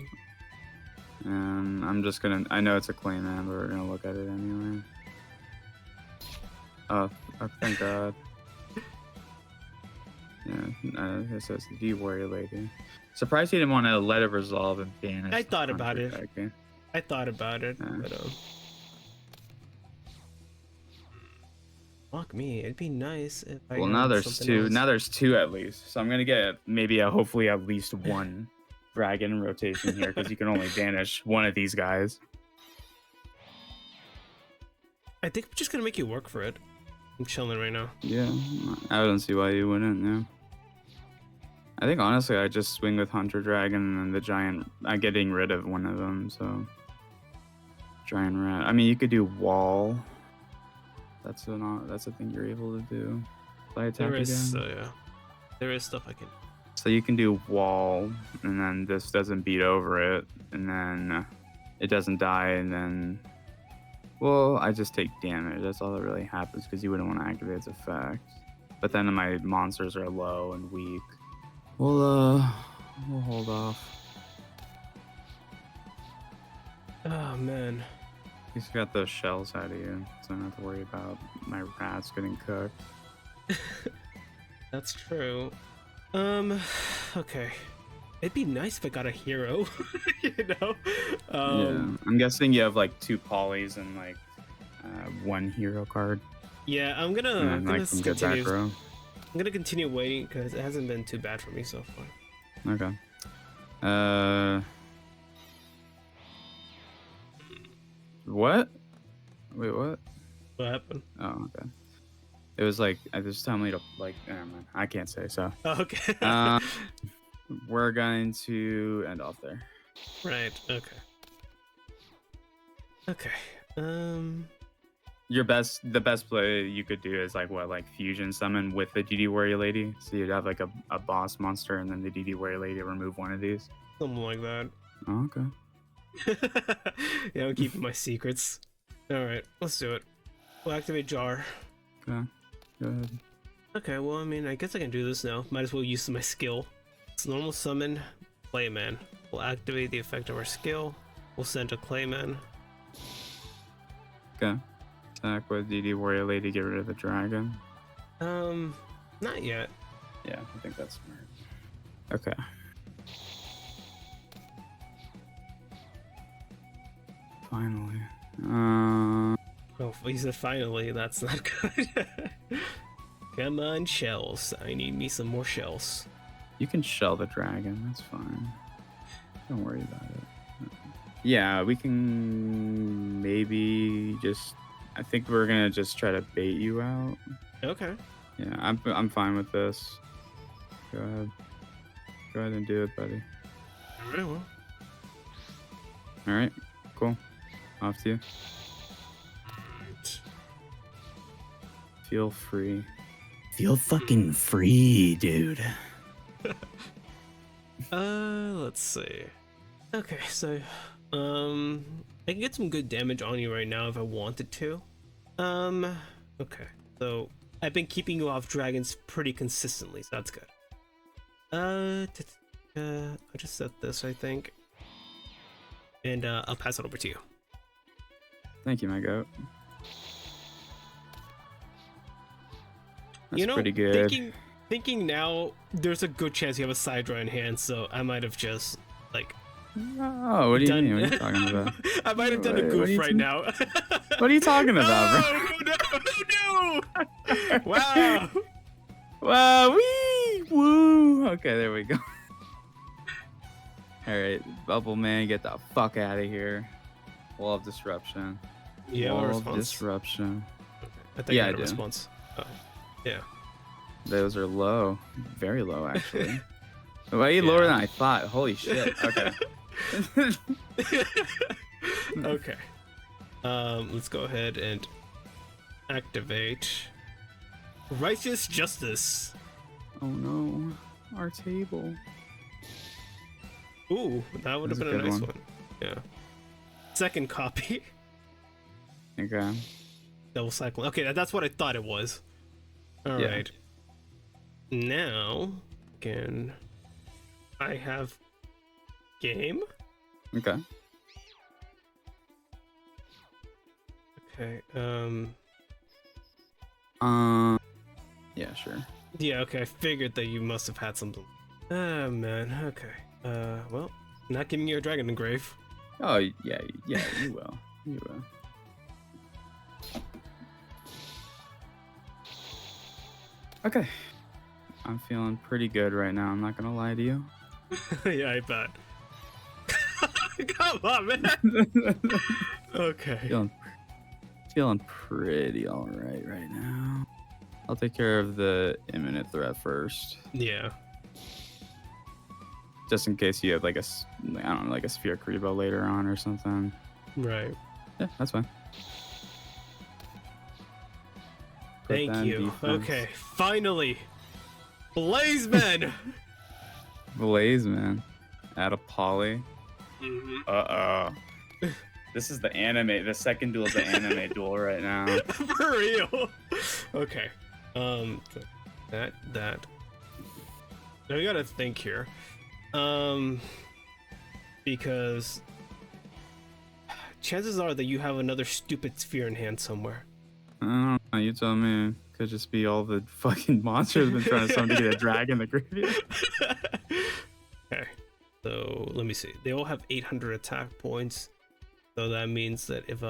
And I'm just gonna, I know it's a Clayman, but we're gonna look at it anyway. Oh, thank God. Yeah, it says the Warrior Lady. Surprised he didn't want to let it resolve and banish. I thought about it. Dragon. I thought about it, but fuck me, it'd be nice if I. Well, now there's two. Now there's two at least. So I'm gonna get maybe hopefully at least one dragon in rotation here, because you can only banish one of these guys. I think I'm just gonna make you work for it. I'm chilling right now. Yeah, I don't see why you wouldn't. Yeah. I think honestly, I just swing with Hunter Dragon and then the Giant. I'm getting rid of one of them, so Giant Rat. I mean, you could do Wall. That's a thing you're able to do. Play attack There is, again. yeah, there is stuff I can. So you can do Wall, and then this doesn't beat over it, and then it doesn't die, and then, well, I just take damage. That's all that really happens, because you wouldn't want to activate its effect. But then my monsters are low and weak. We'll hold off. Oh man. He's got those shells out of you, so I don't have to worry about my rats getting cooked. That's true. Okay. It'd be nice if I got a hero, you know? Yeah, I'm guessing you have like 2 polys and like 1 hero card. Yeah, I'm And gonna then like some good back row. I'm gonna continue waiting because it hasn't been too bad for me so far. Okay. What? Wait, what? What happened? Oh, okay. It was like, I just telling me to, like, never mind. I can't say, so. Oh, okay. We're going to end off there. Right, okay. Okay. The best play you could do is like what, like fusion summon with the DD Warrior Lady. So you'd have like a boss monster and then the DD Warrior Lady remove one of these. Something like that. Oh, okay. Yeah, I'm keeping my secrets. Alright, let's do it. We'll activate Jar. Okay, go ahead. Okay, well, I mean, I guess I can do this now. Might as well use my skill. It's normal summon, Clayman. We'll activate the effect of our skill. We'll send a Clayman. Okay. Attack with DD Warrior Lady, get rid of the dragon. Not yet. Yeah, I think that's smart. Okay. Finally. Oh, he said finally. That's not good. Come on, shells. I need me some more shells. You can shell the dragon, that's fine. Don't worry about it. Yeah, we can maybe just... I think we're gonna just try to bait you out. Okay. Yeah, I'm fine with this. Go ahead. Go ahead and do it, buddy. Very well. Alright, cool. Off to you. Feel free. Feel fucking free, dude. Let's see. Okay, so, I can get some good damage on you right now if I wanted to. Okay, so I've been keeping you off dragons pretty consistently, so that's good. I just set this, I think. And, I'll pass it over to you. Thank you, my goat. That's You know, pretty good. thinking now, there's a good chance you have a side draw in hand, so I might have just, like... Oh, what do you mean? What are you talking about? I might have done a goof right now. What are you talking about, bro? Oh, no, no! Wow. Wow, wee, woo. Okay, there we go. All right, Bubble Man, get the fuck out of here. Wall of disruption. Yeah, Wall response. of disruption. I think Yeah, I I had a do. response. Oh, yeah. Those are low, very low actually. Way lower than I thought. Holy shit. Okay. Okay. Let's go ahead and activate Righteous Justice. Oh no, our table. Ooh, that would have That's been a a nice good one. Yeah. Second copy. Okay. Double cycle. Okay, that's what I thought it was. All Yeah. right. Now, can I have game? Okay. Okay. Yeah, sure. Yeah. Okay. I figured that you must have had something. Oh man. Okay. Well, not giving you a dragon engrave. Oh yeah, yeah. You will. You will. Okay. I'm feeling pretty good right now. I'm not gonna lie to you. Yeah, I bet. Come on, man. Okay. Feeling pretty all right now. I'll take care of the imminent threat first, Yeah. just in case you have like I don't know, like a sphere Karibo later on or something. Right. Yeah, that's fine. Put Thank that in you. defense. Okay. Finally. Blazeman. Blaze, man. Add a poly. Mm-hmm. This is the anime. The second duel is the anime duel right now. For real. Okay. That. Now we gotta think here. Because chances are that you have another stupid sphere in hand somewhere. I don't know. You tell me. Could just be all the fucking monsters been trying to summon to get a dragon in the graveyard. Okay. So let me see. They all have 800 attack points. So that means that if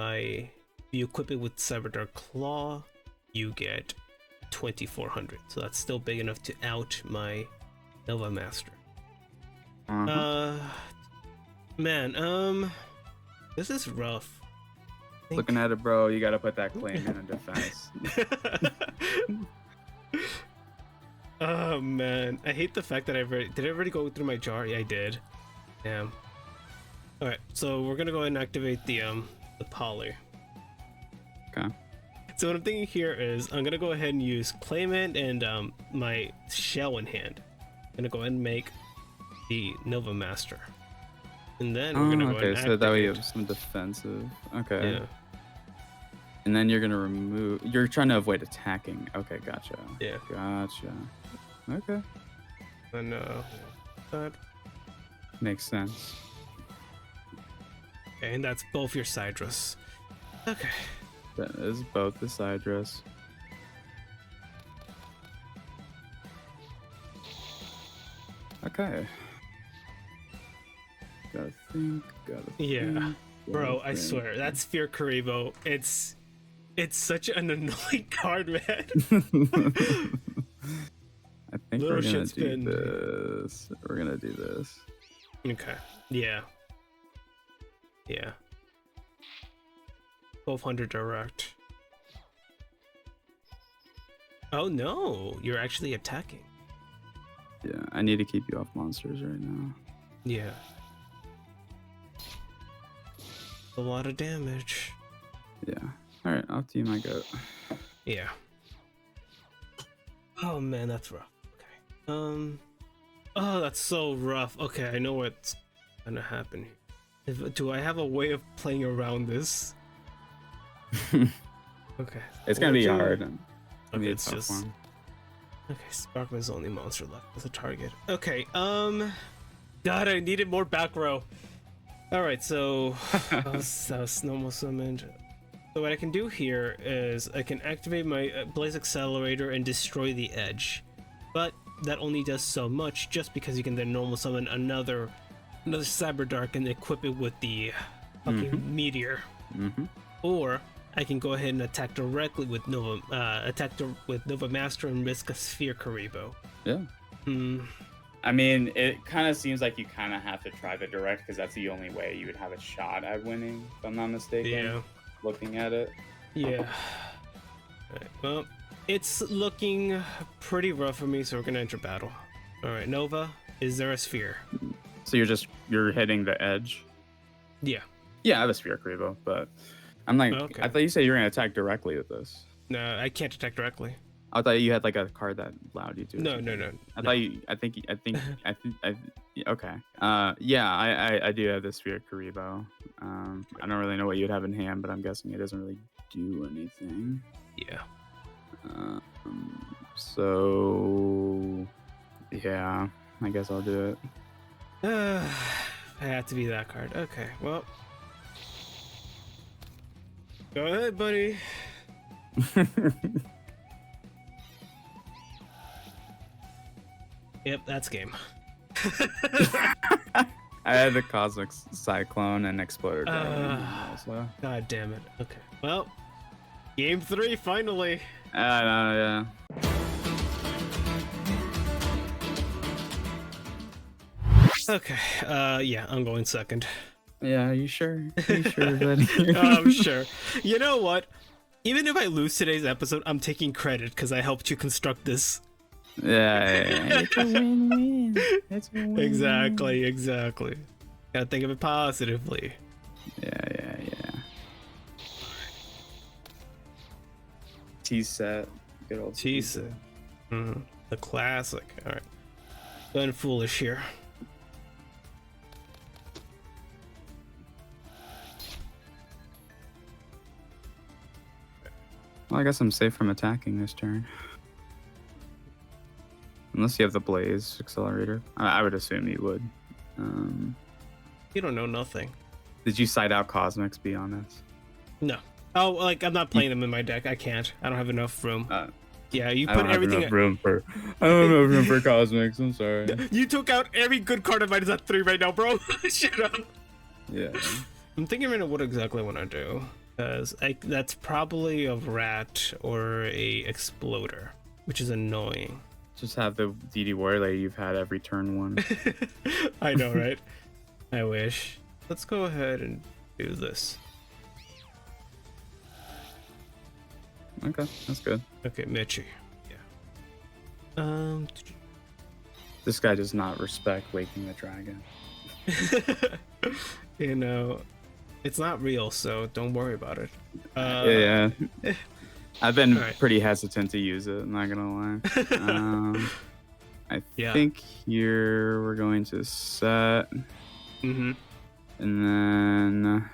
you equip it with Cyberdark Claw, you get 2400. So that's still big enough to out my Nova Master. Man, this is rough. Looking at it, bro, you gotta put that claim in defense. Oh man, I hate the fact that did I already go through my jar? Yeah, I did. Damn. All right, so we're gonna go ahead and activate the poly. Okay. So what I'm thinking here is I'm gonna go ahead and use Claimant and my shell in hand. I'm gonna go ahead and make the Nova Master, and then we're gonna go ahead and so that way you activate. have some defensive. Okay. Yeah. And then you're gonna remove. You're trying to avoid attacking. Okay, gotcha. Yeah. Gotcha. Okay. And that. Makes sense. Okay, and that's both your Sidrus. Okay. That is both the side dress. Okay. Gotta think. Yeah. think, Bro, gotta I think. swear, that Sphere Karibo, it's such an annoying card, man. I think Little we're gonna shit do spin. this. We're gonna do this. Okay. Yeah. Yeah. 1200 direct. Oh no, you're actually attacking. Yeah, I need to keep you off monsters right now. Yeah. A lot of damage. Yeah. All right, off to you, my goat. Yeah. Oh man, that's rough. Okay. Oh, that's so rough. Okay, I know what's gonna happen here. Do I have a way of playing around this? Okay. It's gonna be Would you- hard. Okay, a it's tough just one. okay. Sparkman's the only monster left as a target. Okay. God, I needed more back row. All right, so that was normal summoned. So what I can do here is I can activate my Blaze Accelerator and destroy the edge, but that only does so much just because you can then normal summon another Cyberdark and equip it with the fucking meteor. Mm-hmm. Or I can go ahead and attack directly with Nova Master and risk a Sphere Karibo. Yeah. I mean, it kind of seems like you kind of have to try the direct because that's the only way you would have a shot at winning, if I'm not mistaken. Yeah. Looking at it. Yeah. Alright, well, it's looking pretty rough for me, so we're gonna enter battle. Alright, Nova, is there a sphere? So you're hitting the edge? Yeah. Yeah, I have a Sphere Karibo, but I'm like, Okay. I thought you said you were gonna attack directly with this. No, I can't attack directly. I thought you had like a card that allowed you to. No. Okay. Yeah, I do have the Sphere Karibo. I don't really know what you'd have in hand, but I'm guessing it doesn't really do anything. Yeah. So yeah, I guess I'll do it. I have to be that card. Okay, well. Go ahead, buddy. Yep, that's game. I had the Cosmic Cyclone and Exploder Dragon also. God damn it. Okay. Well, game 3 finally. Yeah. Okay. Yeah, I'm going second. Yeah, are you sure? Are you sure, buddy? I'm sure. You know what? Even if I lose today's episode, I'm taking credit because I helped you construct this. Yeah. It's a win-win. It's a win-win. Exactly. Gotta think of it positively. Yeah. T-set. Good old T-set. The classic. Alright. Going foolish here. Well, I guess I'm safe from attacking this turn. Unless you have the Blaze Accelerator. I would assume you would. You don't know nothing. Did you side out Cosmics beyond this? No. Oh, like, I'm not playing them in my deck. I can't. I don't have enough room. Yeah, you put everything... I don't have enough room for Cosmics. I'm sorry. You took out every good card of mine is at 3 right now, bro. Shut up. Yeah. I'm thinking right now what exactly I want to do. Because that's probably a Rat or a Exploder, which is annoying. Just have the DD Warrior like you've had every turn one. I know, right? I wish. Let's go ahead and do this. Okay, that's good. Okay, Mitchie. Yeah. This guy does not respect Waking the Dragon. You know, it's not real, so don't worry about it. Yeah. I've been pretty hesitant to use it, I'm not gonna lie. I think here we're going to set. And then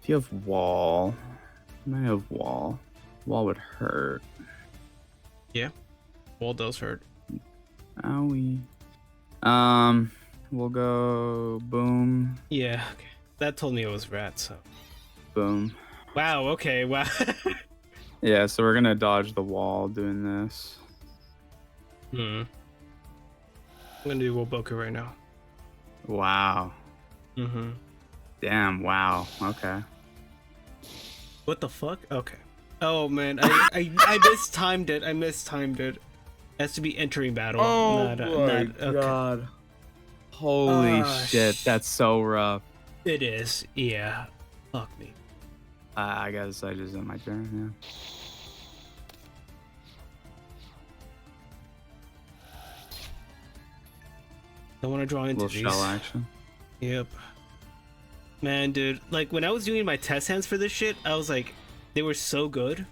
if you have Wall, I might have Wall. Wall would hurt. Yeah, Wall does hurt. Owie. We'll go boom. Yeah, okay. That told me it was Rat, so. Boom. Wow, okay, wow. Yeah, so we're gonna dodge the wall doing this. I'm gonna do Woboku right now. Wow. Damn, wow. Okay. What the fuck? Okay. Oh man, I mistimed it. It has to be entering battle. Oh my god. Holy shit, that's so rough. It is, yeah. Fuck me. I guess I just end my turn, yeah. I want to draw into these. Shell action. Yep. Man, dude, like when I was doing my test hands for this shit, I was like, they were so good.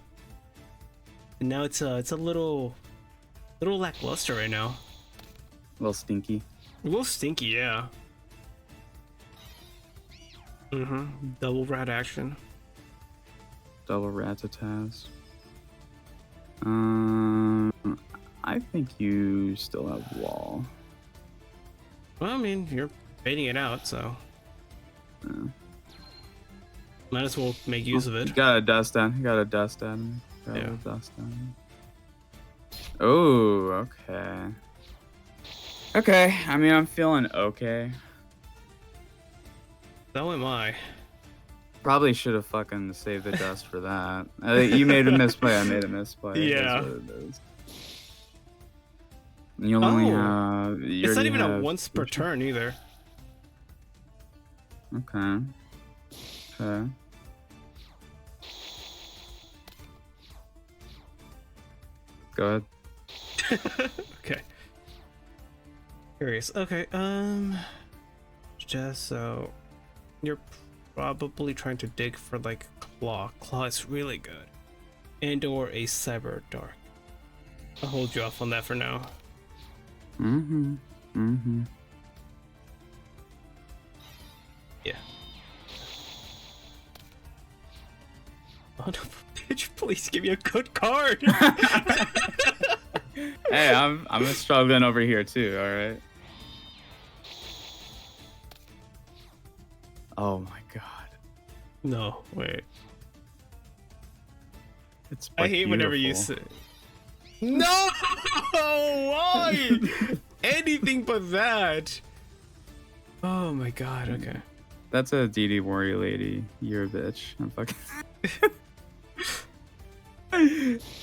And now it's a little lackluster right now. A little stinky. A little stinky, yeah. Double rat action. Double Ratataz. I think you still have Wall. Well, I mean, you're baiting it out, so. Yeah. Might as well make use of it. You got a dust down. You got a dust down. Oh, okay. Okay, I mean, I'm feeling okay. So am I. Probably should have fucking saved the dust for that. You made a misplay. I made a misplay. Yeah. That's what it is. You'll only have. It's not even a once per turn either. Okay. Okay. Go ahead. Okay. Curious. Okay. Just so you're probably trying to dig for like claw. Claw is really good, and or a cyber dark. I'll hold you off on that for now. Yeah. Oh no! Bitch, please give me a good card. Hey, I'm struggling over here too. All right. Oh my god. No, wait. It's. I hate whenever you say. No! Why? Anything but that. Oh my god. Okay. That's a DD warrior lady. You're a bitch. I'm fucking.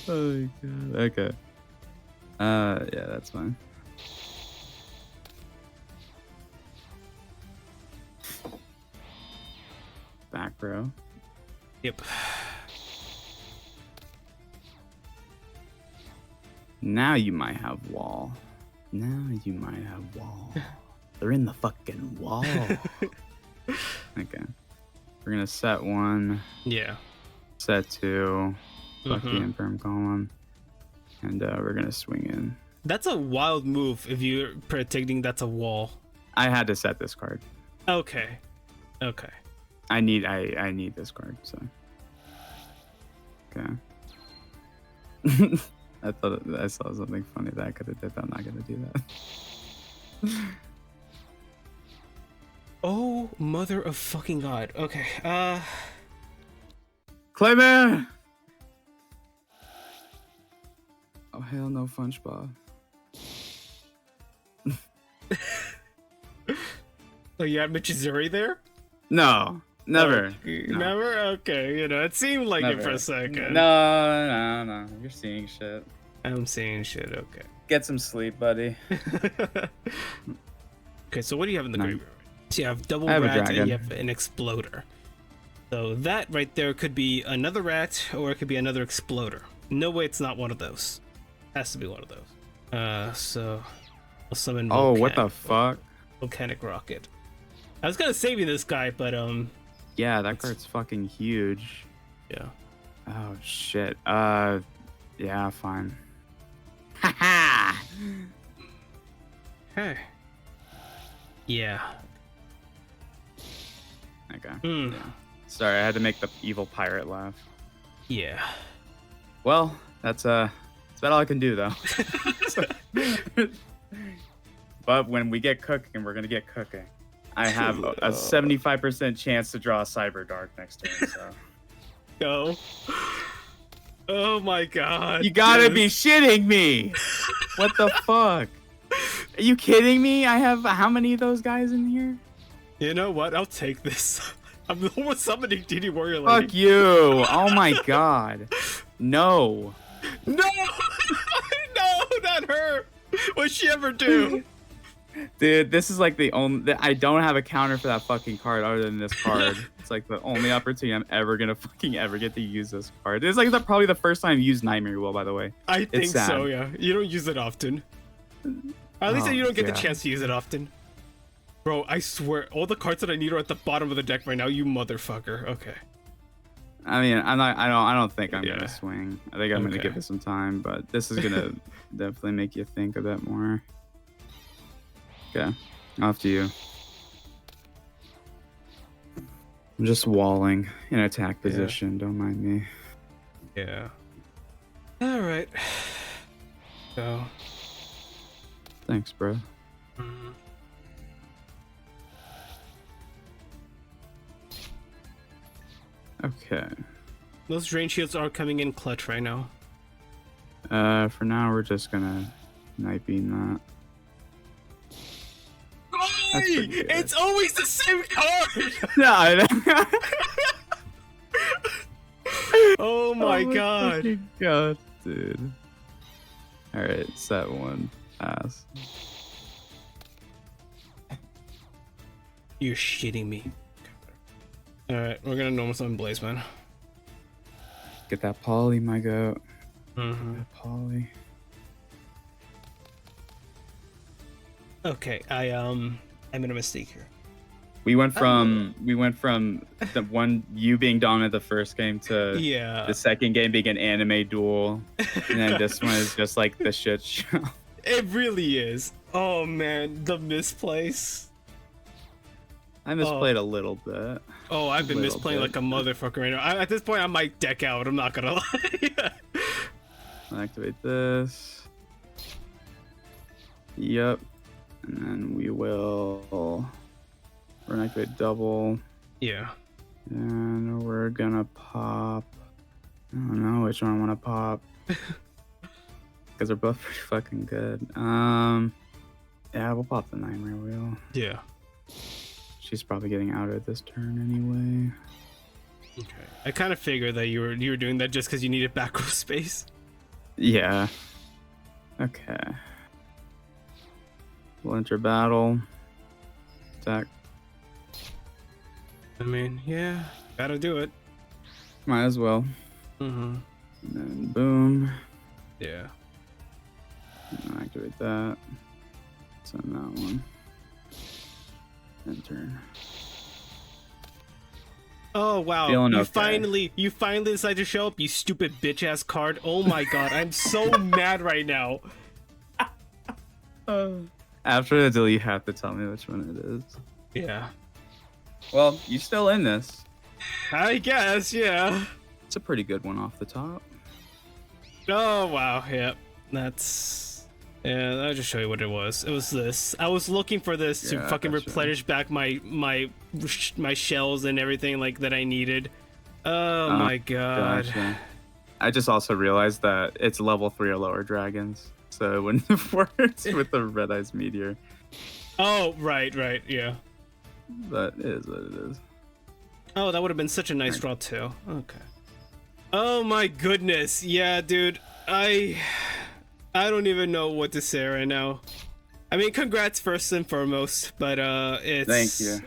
Oh my god. Okay. Yeah, that's fine. Back row. Yep. Now you might have wall. They're in the fucking wall. Okay. We're gonna set 1. Yeah. Set 2. Fuck the MIDTERM column. And we're gonna swing in. That's a wild move if you're predicting that's a wall. I had to set this card. Okay. Okay. I need this card, so. Okay. I thought I saw something funny that I could have did, but I'm not gonna do that. Oh, mother of fucking god. Okay. Clayman! Oh hell no, FunchBob. Oh, you have Michizuri there? No, never. Oh, No. Never? Okay, you know, it seemed like it for a second. No. You're seeing shit. I'm seeing shit, okay. Get some sleep, buddy. Okay, so what do you have in the graveyard? So you have double I have a rat and dragon. you have an exploder. So that right there could be another rat or it could be another exploder. No way it's not one of those. Has to be one of those. So I'll summon Oh, what the fuck? Volcanic Rocket. I was gonna save you this guy, but Yeah, that card's fucking huge. yeah. Oh shit. Yeah, fine. Haha. Hey. Yeah. Okay. Mm. Yeah. Sorry, I had to make the evil pirate laugh. Yeah. Well, that's about all I can do though. But when we get cooking, we're gonna get cooking. I have a 75% chance to draw a Cyber Dark next turn, so. Go. Oh my god. You gotta be shitting me! What the fuck? Are you kidding me? I have how many of those guys in here? You know what? I'll take this. I'm almost summoning DD Warrior Lady. Fuck you! Oh my god. No. No! No, not her! What'd she ever do? Dude, this is like the only. I don't have a counter for that fucking card other than this card. It's like the only opportunity I'm ever gonna fucking ever get to use this card. It's like probably the first time I've used Nightmare Wheel, by the way. I think so, yeah. You don't use it often. At least you don't get the chance to use it often. Bro, I swear, all the cards that I need are at the bottom of the deck right now, you motherfucker. Okay. I mean, I don't think I'm gonna swing. I think I'm gonna give it some time, but this is gonna definitely make you think a bit more. Okay, off to you. I'm just walling in attack position. Don't mind me. Yeah. All right. So. Thanks, bro. Okay. Those drain shields are coming in clutch right now. For now, we're just gonna night beam that. It's always the same card! No, Oh my god. fucking god, dude. All right, set one pass. You're shitting me. All right, we're gonna normal summon Blaze, man. Get that poly, my goat. Mm-hmm. That poly. Okay, I made a mistake here. We went from the one you being dominant the first game to Yeah. the second game being an anime duel, and then this one is just like the shit show. It really is. Oh man, the misplace. I misplayed a little bit. Oh, I've been Little misplaying bit. like a motherfucker right now. At this point, I might deck out. I'm not gonna lie. Activate this. Yep. And then we will. We're gonna activate double. Yeah. And we're gonna pop. I don't know which one I want to pop. Because they're both pretty fucking good. Yeah, we'll pop the Nightmare Wheel. Yeah. She's probably getting out of this turn anyway. Okay. I kind of figured that you were doing that just because you needed back row space. Yeah. Okay. We'll enter battle. Attack. I mean, yeah, gotta do it. Might as well. Mm-hmm. And then boom. Yeah. And activate that. Send that one. Enter. Oh wow! Feeling You okay. finally decided to show up, you stupid bitch ass card. Oh my god, I'm so mad right now. After the deal, you have to tell me which one it is. Yeah. Well, you're still in this. I guess, yeah. It's a pretty good one off the top. Oh wow, yep. Yeah, I'll just show you what it was. It was this. I was looking for this to Yeah, fucking gotcha. replenish back my shells and everything like that I needed. Oh my god. Gotcha. I just also realized that it's level 3 or lower dragons, so it wouldn't have worked with the Red Eyes Meteor. Oh, right, yeah. But it is what it is. Oh, that would have been such a nice draw too. Okay. Oh my goodness. Yeah, dude. I don't even know what to say right now. I mean, congrats first and foremost, but it's... Thank you.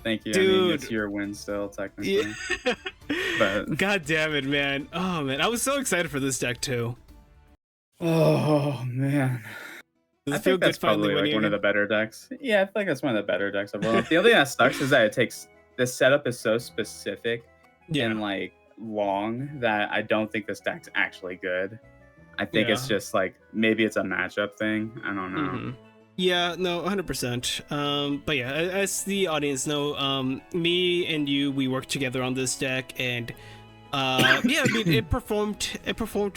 Thank you. Dude. I mean, it's your win still, technically. Yeah. But... God damn it, man. Oh, man. I was so excited for this deck, too. Oh, man. Does I it feel think that's good finally probably like winning one of the again? better decks. Yeah, I feel like that's one of the better decks I've run. The only thing that sucks is that it takes... The setup is so specific and, like, long that I don't think this deck's actually good. I think it's just like maybe it's a matchup thing. I don't know. Mm-hmm. Yeah, no, 100%. But yeah, as the audience know, me and you, we worked together on this deck, and yeah, I mean, it performed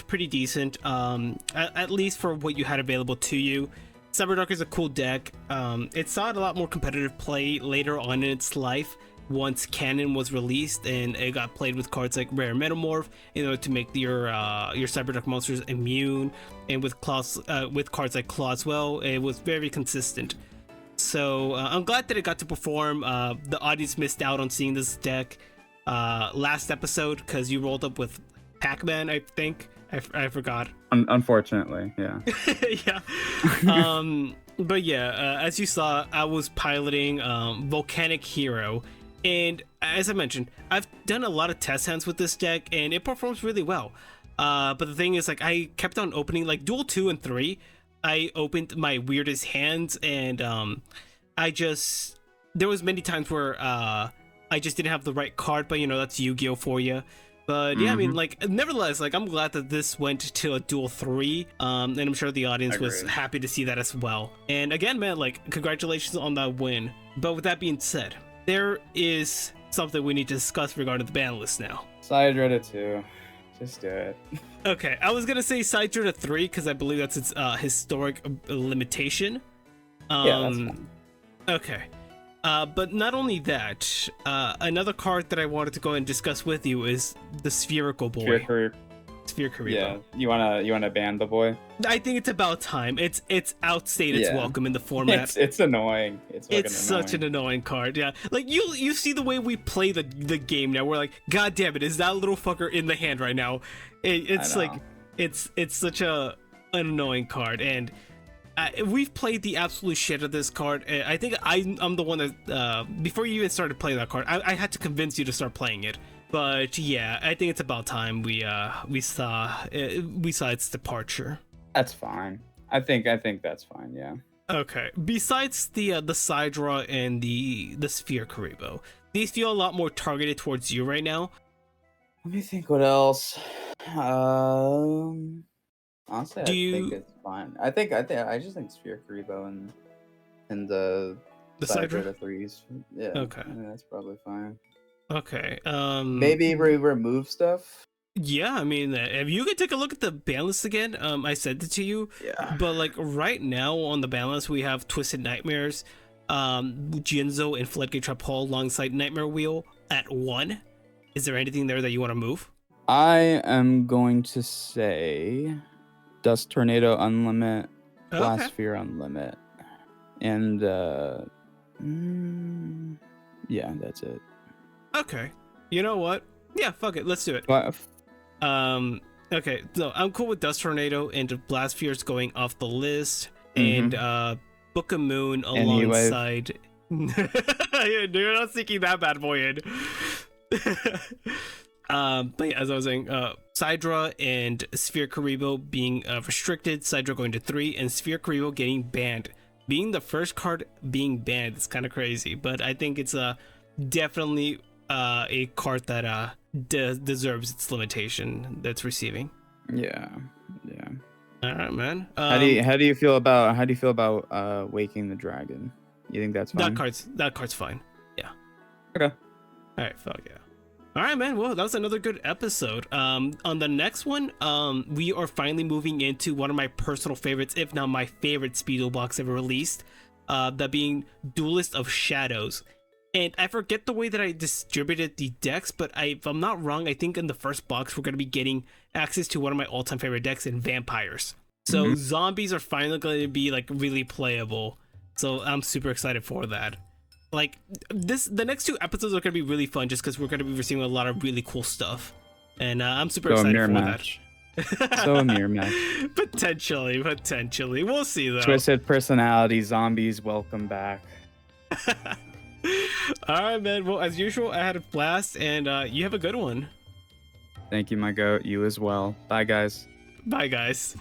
pretty decent. At least for what you had available to you. Cyberdark is a cool deck. It saw a lot more competitive play later on in its life. Once Canon was released and it got played with cards like Rare Metamorph, you know, to make your Cyberdark monsters immune, and with cards like Clawswell, it was very consistent. So I'm glad that it got to perform. The audience missed out on seeing this deck last episode because you rolled up with Pac-Man, I think. I forgot. Unfortunately, yeah. Yeah. But yeah, as you saw, I was piloting Volcanic Hero. And as I mentioned, I've done a lot of test hands with this deck, and it performs really well. But the thing is, like, I kept on opening, like, Duel 2 and 3, I opened my weirdest hands, and there was many times where I just didn't have the right card, but, you know, that's Yu-Gi-Oh for you. But yeah, I mean, like, nevertheless, like, I'm glad that this went to a Duel 3, and I'm sure the audience was happy to see that as well. And again, man, like, congratulations on that win. But with that being said, there is something we need to discuss regarding the ban list now. Side Reddit 2. Just do it. Okay, I was gonna say Side Reddit 3 because I believe that's its historic limitation. Yeah, that's fine. Okay. But not only that, another card that I wanted to go and discuss with you is the Spherical Boy. Sphere Karibo. Yeah, you wanna ban the boy? I think it's about time. It's outstayed its welcome in the format. It's annoying. It's such an annoying card. Yeah, like you see the way we play the game now. We're like, God damn it, is that little fucker in the hand right now? It's like it's such an annoying card, and we've played the absolute shit of this card. I think I'm the one that before you even started playing that card, I had to convince you to start playing it. But yeah, I think it's about time we saw its departure. That's fine. I think that's fine. Yeah. Okay. Besides the side draw and the Sphere Karibo, these feel a lot more targeted towards you right now. Let me think. What else? Honestly, I think it's fine. I just think Sphere Karibo and the side draw, the threes. Yeah. Okay. I mean, that's probably fine. Okay. Maybe remove stuff. Yeah, I mean, if you could take a look at the ban list again, I sent it to you. Yeah. But like right now on the ban list, we have Twisted Nightmares, Jinzo, and Floodgate Trap Hall alongside Nightmare Wheel at 1. Is there anything there that you want to move? I am going to say Dust Tornado Unlimit, Blast Sphere Unlimit, and yeah, that's it. Okay. You know what? Yeah, fuck it. Let's do it. What? Okay. No, I'm cool with Dust Tornado and Blast Spheres going off the list, and Book of Moon alongside. You're not sneaking that bad boy in. But yeah, as I was saying, Sidra and Sphere Karibo being restricted, Sidra going to 3, and Sphere Karibo getting banned. Being the first card being banned is kind of crazy, but I think it's definitely a card that deserves its limitation that's receiving. Yeah. All right, man. How do you feel about Waking the Dragon? You think that's fine? That card's fine. Yeah. Okay. All right. Fuck yeah. All right, man. Well, that was another good episode. On the next one, we are finally moving into one of my personal favorites, if not my favorite SpeedDuel box ever released. That being Duelist of Shadows. And I forget the way that I distributed the decks, but if I'm not wrong, I think in the first box we're going to be getting access to one of my all-time favorite decks in Vampires. So zombies are finally going to be like really playable. So I'm super excited for that. Like the next 2 episodes are going to be really fun just because we're going to be receiving a lot of really cool stuff. And I'm super excited for that. So a mirror match. Potentially. We'll see though. Twisted personality zombies, welcome back. All right, man. Well, as usual, I had a blast, and you have a good one. Thank you, my goat. You as well. Bye, guys. Bye, guys.